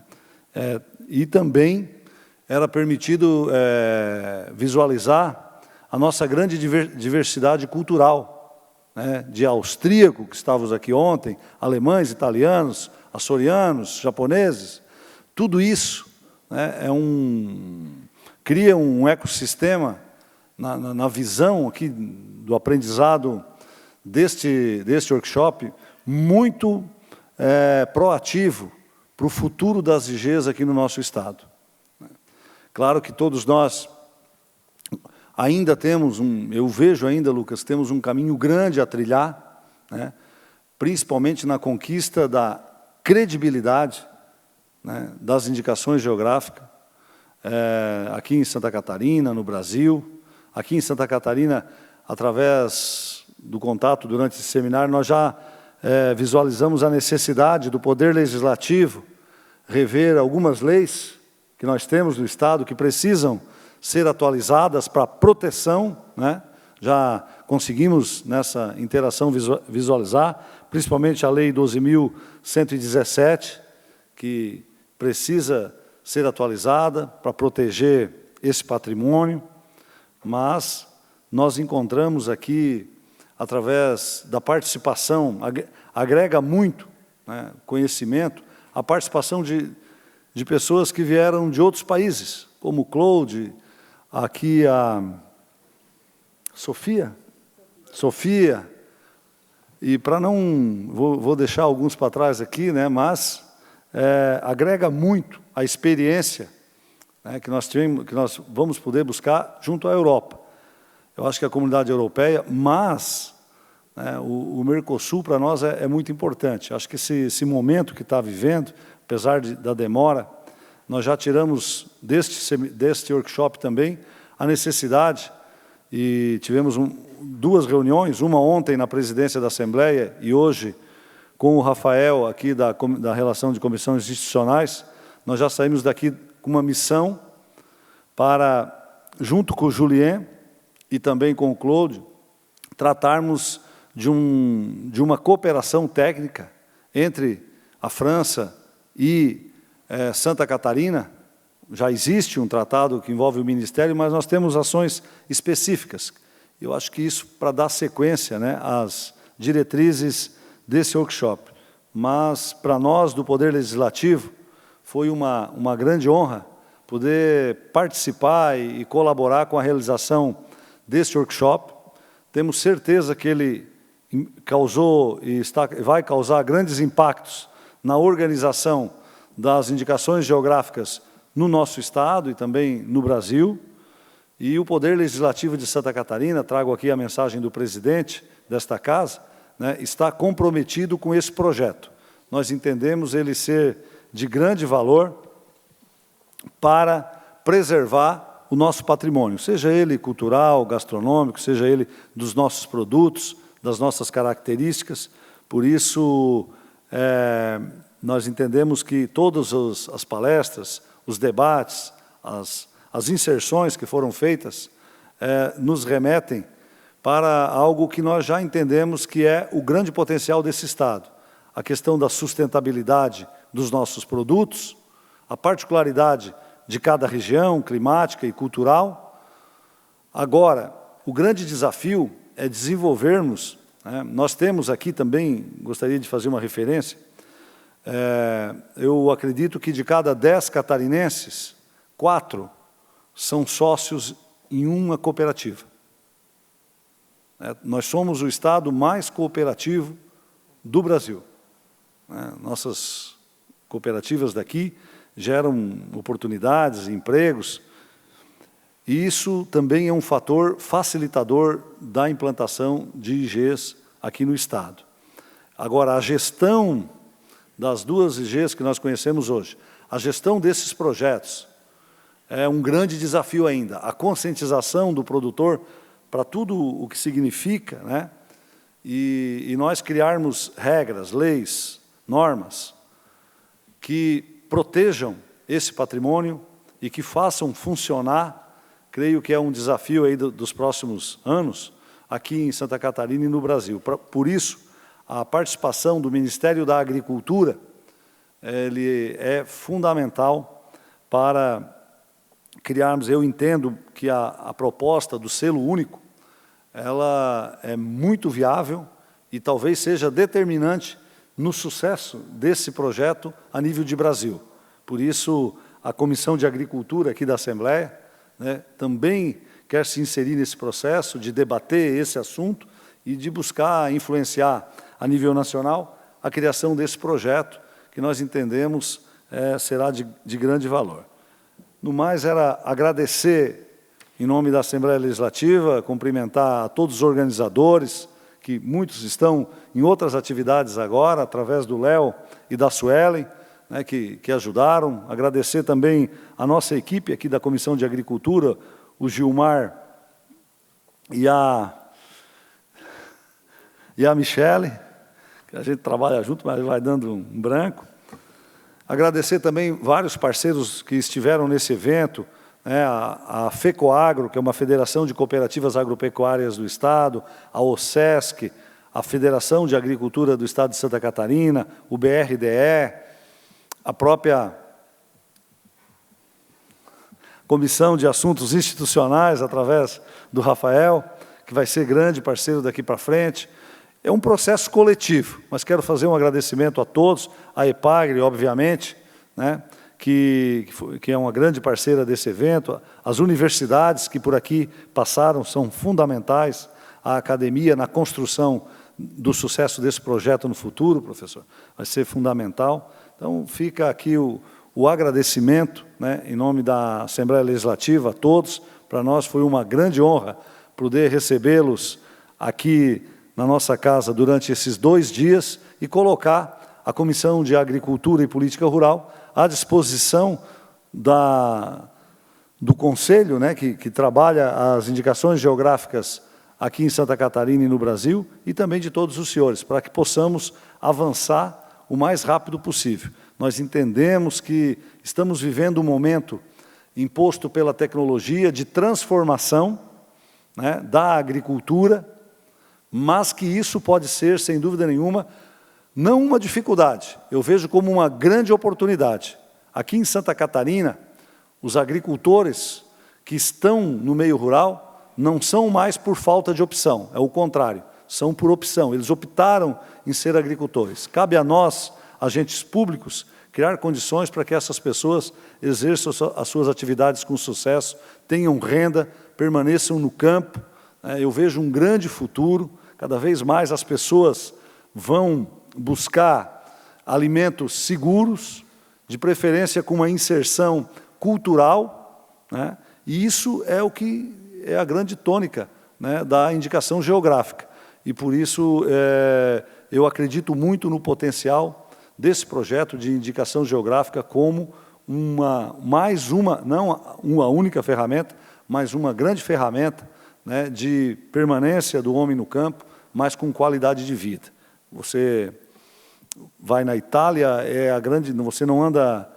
Speaker 8: E também era permitido visualizar a nossa grande diversidade cultural, né? De austríaco, que estávamos aqui ontem, alemães, italianos, açorianos, japoneses. Tudo isso, né, cria um ecossistema na visão aqui do aprendizado deste workshop muito proativo para o futuro das IGs aqui no nosso estado. Claro que todos nós ainda temos eu vejo ainda, Lucas, temos um caminho grande a trilhar, né, principalmente na conquista da credibilidade, né, das indicações geográficas, aqui em Santa Catarina, no Brasil. Aqui em Santa Catarina, através do contato durante esse seminário, nós já visualizamos a necessidade do Poder Legislativo rever algumas leis que nós temos no Estado que precisam ser atualizadas para proteção, né? Já conseguimos, nessa interação, visualizar, principalmente a Lei 12.117, que precisa ser atualizada para proteger esse patrimônio, mas nós encontramos aqui, através da participação, agrega muito, né, conhecimento, a participação de pessoas que vieram de outros países, como o Claude, aqui a Sofia, e para não, vou deixar alguns para trás aqui, né, mas agrega muito a experiência, né, que nós vamos poder buscar junto à Europa. Eu acho que a comunidade europeia, mas né, o Mercosul para nós é muito importante. Acho que esse momento que está vivendo, apesar da demora, nós já tiramos deste workshop também a necessidade, e tivemos duas reuniões, uma ontem na presidência da Assembleia e hoje com o Rafael aqui da relação de comissões institucionais. Nós já saímos daqui com uma missão para, junto com o Julien e também com o Claude, tratarmos de uma cooperação técnica entre a França e Santa Catarina. Já existe um tratado que envolve o Ministério, mas nós temos ações específicas. Eu acho que isso para dar sequência, né, às diretrizes desse workshop. Mas, para nós, do Poder Legislativo, foi uma grande honra poder participar e colaborar com a realização desse workshop. Temos certeza que ele causou e vai causar grandes impactos na organização das indicações geográficas no nosso estado e também no Brasil. E o Poder Legislativo de Santa Catarina, trago aqui a mensagem do presidente desta casa, né, está comprometido com esse projeto. Nós entendemos ele ser de grande valor para preservar o nosso patrimônio, seja ele cultural, gastronômico, seja ele dos nossos produtos, das nossas características. Por isso, nós entendemos que todas as palestras, os debates, as inserções que foram feitas, nos remetem para algo que nós já entendemos que é o grande potencial desse Estado. A questão da sustentabilidade dos nossos produtos, a particularidade de cada região climática e cultural. Agora, o grande desafio é desenvolvermos, né, nós temos aqui também, gostaria de fazer uma referência, eu acredito que de cada 10 catarinenses, 4 são sócios em uma cooperativa. Nós somos o estado mais cooperativo do Brasil. Nossas cooperativas daqui geram oportunidades, empregos, e isso também é um fator facilitador da implantação de IGs aqui no estado. Agora, a gestão das 2 IGs que nós conhecemos hoje, a gestão desses projetos é um grande desafio ainda. A conscientização do produtor para tudo o que significa, né? E nós criarmos regras, leis, normas que protejam esse patrimônio e que façam funcionar, creio que é um desafio aí dos próximos anos, aqui em Santa Catarina e no Brasil. Por isso, a participação do Ministério da Agricultura, ele é fundamental para criarmos. Eu entendo que a proposta do selo único, ela é muito viável e talvez seja determinante no sucesso desse projeto a nível de Brasil. Por isso, a Comissão de Agricultura aqui da Assembleia, né, também quer se inserir nesse processo de debater esse assunto e de buscar influenciar a nível nacional a criação desse projeto, que nós entendemos será de grande valor. No mais, era agradecer, em nome da Assembleia Legislativa, cumprimentar a todos os organizadores, que muitos estão em outras atividades agora, através do Léo e da Suelen, né, que ajudaram. Agradecer também a nossa equipe aqui da Comissão de Agricultura, o Gilmar e a Michele, que a gente trabalha junto, mas vai dando um branco. Agradecer também vários parceiros que estiveram nesse evento, né, a FECOAGRO, que é uma Federação de Cooperativas Agropecuárias do Estado, a OSESC, a Federação de Agricultura do Estado de Santa Catarina, o BRDE, a própria Comissão de Assuntos Institucionais, através do Rafael, que vai ser grande parceiro daqui para frente. É um processo coletivo, mas quero fazer um agradecimento a todos, a EPAGRE, obviamente, né, que é uma grande parceira desse evento, as universidades que por aqui passaram são fundamentais, a academia na construção do sucesso desse projeto no futuro, professor, vai ser fundamental. Então, fica aqui o agradecimento, né, em nome da Assembleia Legislativa, a todos. Para nós foi uma grande honra poder recebê-los aqui na nossa casa durante esses 2 dias e colocar a Comissão de Agricultura e Política Rural à disposição do Conselho, né, que trabalha as indicações geográficas aqui em Santa Catarina e no Brasil, e também de todos os senhores, para que possamos avançar o mais rápido possível. Nós entendemos que estamos vivendo um momento imposto pela tecnologia de transformação, né, da agricultura, mas que isso pode ser, sem dúvida nenhuma, não uma dificuldade, eu vejo como uma grande oportunidade. Aqui em Santa Catarina, os agricultores que estão no meio rural não são mais por falta de opção, é o contrário, são por opção, eles optaram em ser agricultores. Cabe a nós, agentes públicos, criar condições para que essas pessoas exerçam as suas atividades com sucesso, tenham renda, permaneçam no campo. Eu vejo um grande futuro, cada vez mais as pessoas vão buscar alimentos seguros, de preferência com uma inserção cultural, né? E isso é o que é a grande tônica, né, da indicação geográfica. E por isso eu acredito muito no potencial desse projeto de indicação geográfica como mais uma, não uma única ferramenta, mas uma grande ferramenta, né, de permanência do homem no campo, mas com qualidade de vida. Você vai na Itália, você não anda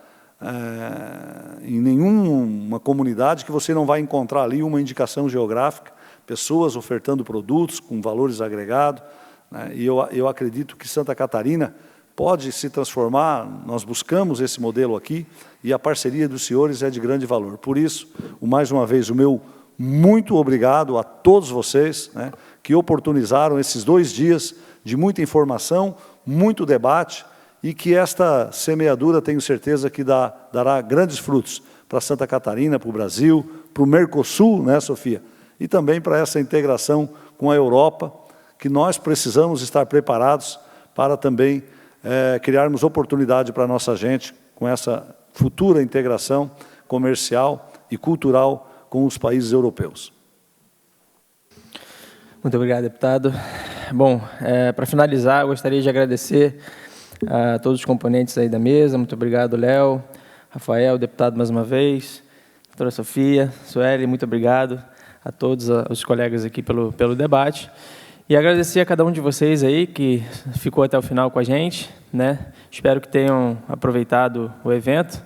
Speaker 8: em nenhuma comunidade que você não vai encontrar ali uma indicação geográfica, pessoas ofertando produtos com valores agregados, né, e eu acredito que Santa Catarina pode se transformar, nós buscamos esse modelo aqui, e a parceria dos senhores é de grande valor. Por isso, mais uma vez, o meu muito obrigado a todos vocês, né, que oportunizaram esses 2 dias de muita informação, muito debate, e que esta semeadura, tenho certeza, que dará grandes frutos para Santa Catarina, para o Brasil, para o Mercosul, né, Sofia? E também para essa integração com a Europa, que nós precisamos estar preparados para também criarmos oportunidade para a nossa gente com essa futura integração comercial e cultural com os países europeus.
Speaker 9: Muito obrigado, deputado. Bom, para finalizar, eu gostaria de agradecer a todos os componentes aí da mesa. Muito obrigado, Léo, Rafael, deputado mais uma vez, doutora Sofia, Sueli, muito obrigado a todos os colegas aqui pelo debate. E agradecer a cada um de vocês aí que ficou até o final com a gente, né? Espero que tenham aproveitado o evento.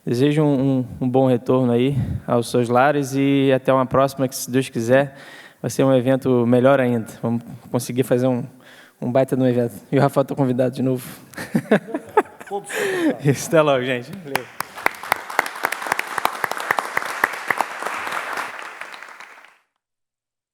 Speaker 9: Desejo um bom retorno aí aos seus lares e até uma próxima, que, se Deus quiser, vai ser um evento melhor ainda. Vamos conseguir fazer um baita no evento. E o Rafael está convidado de novo. Até logo, gente. Valeu.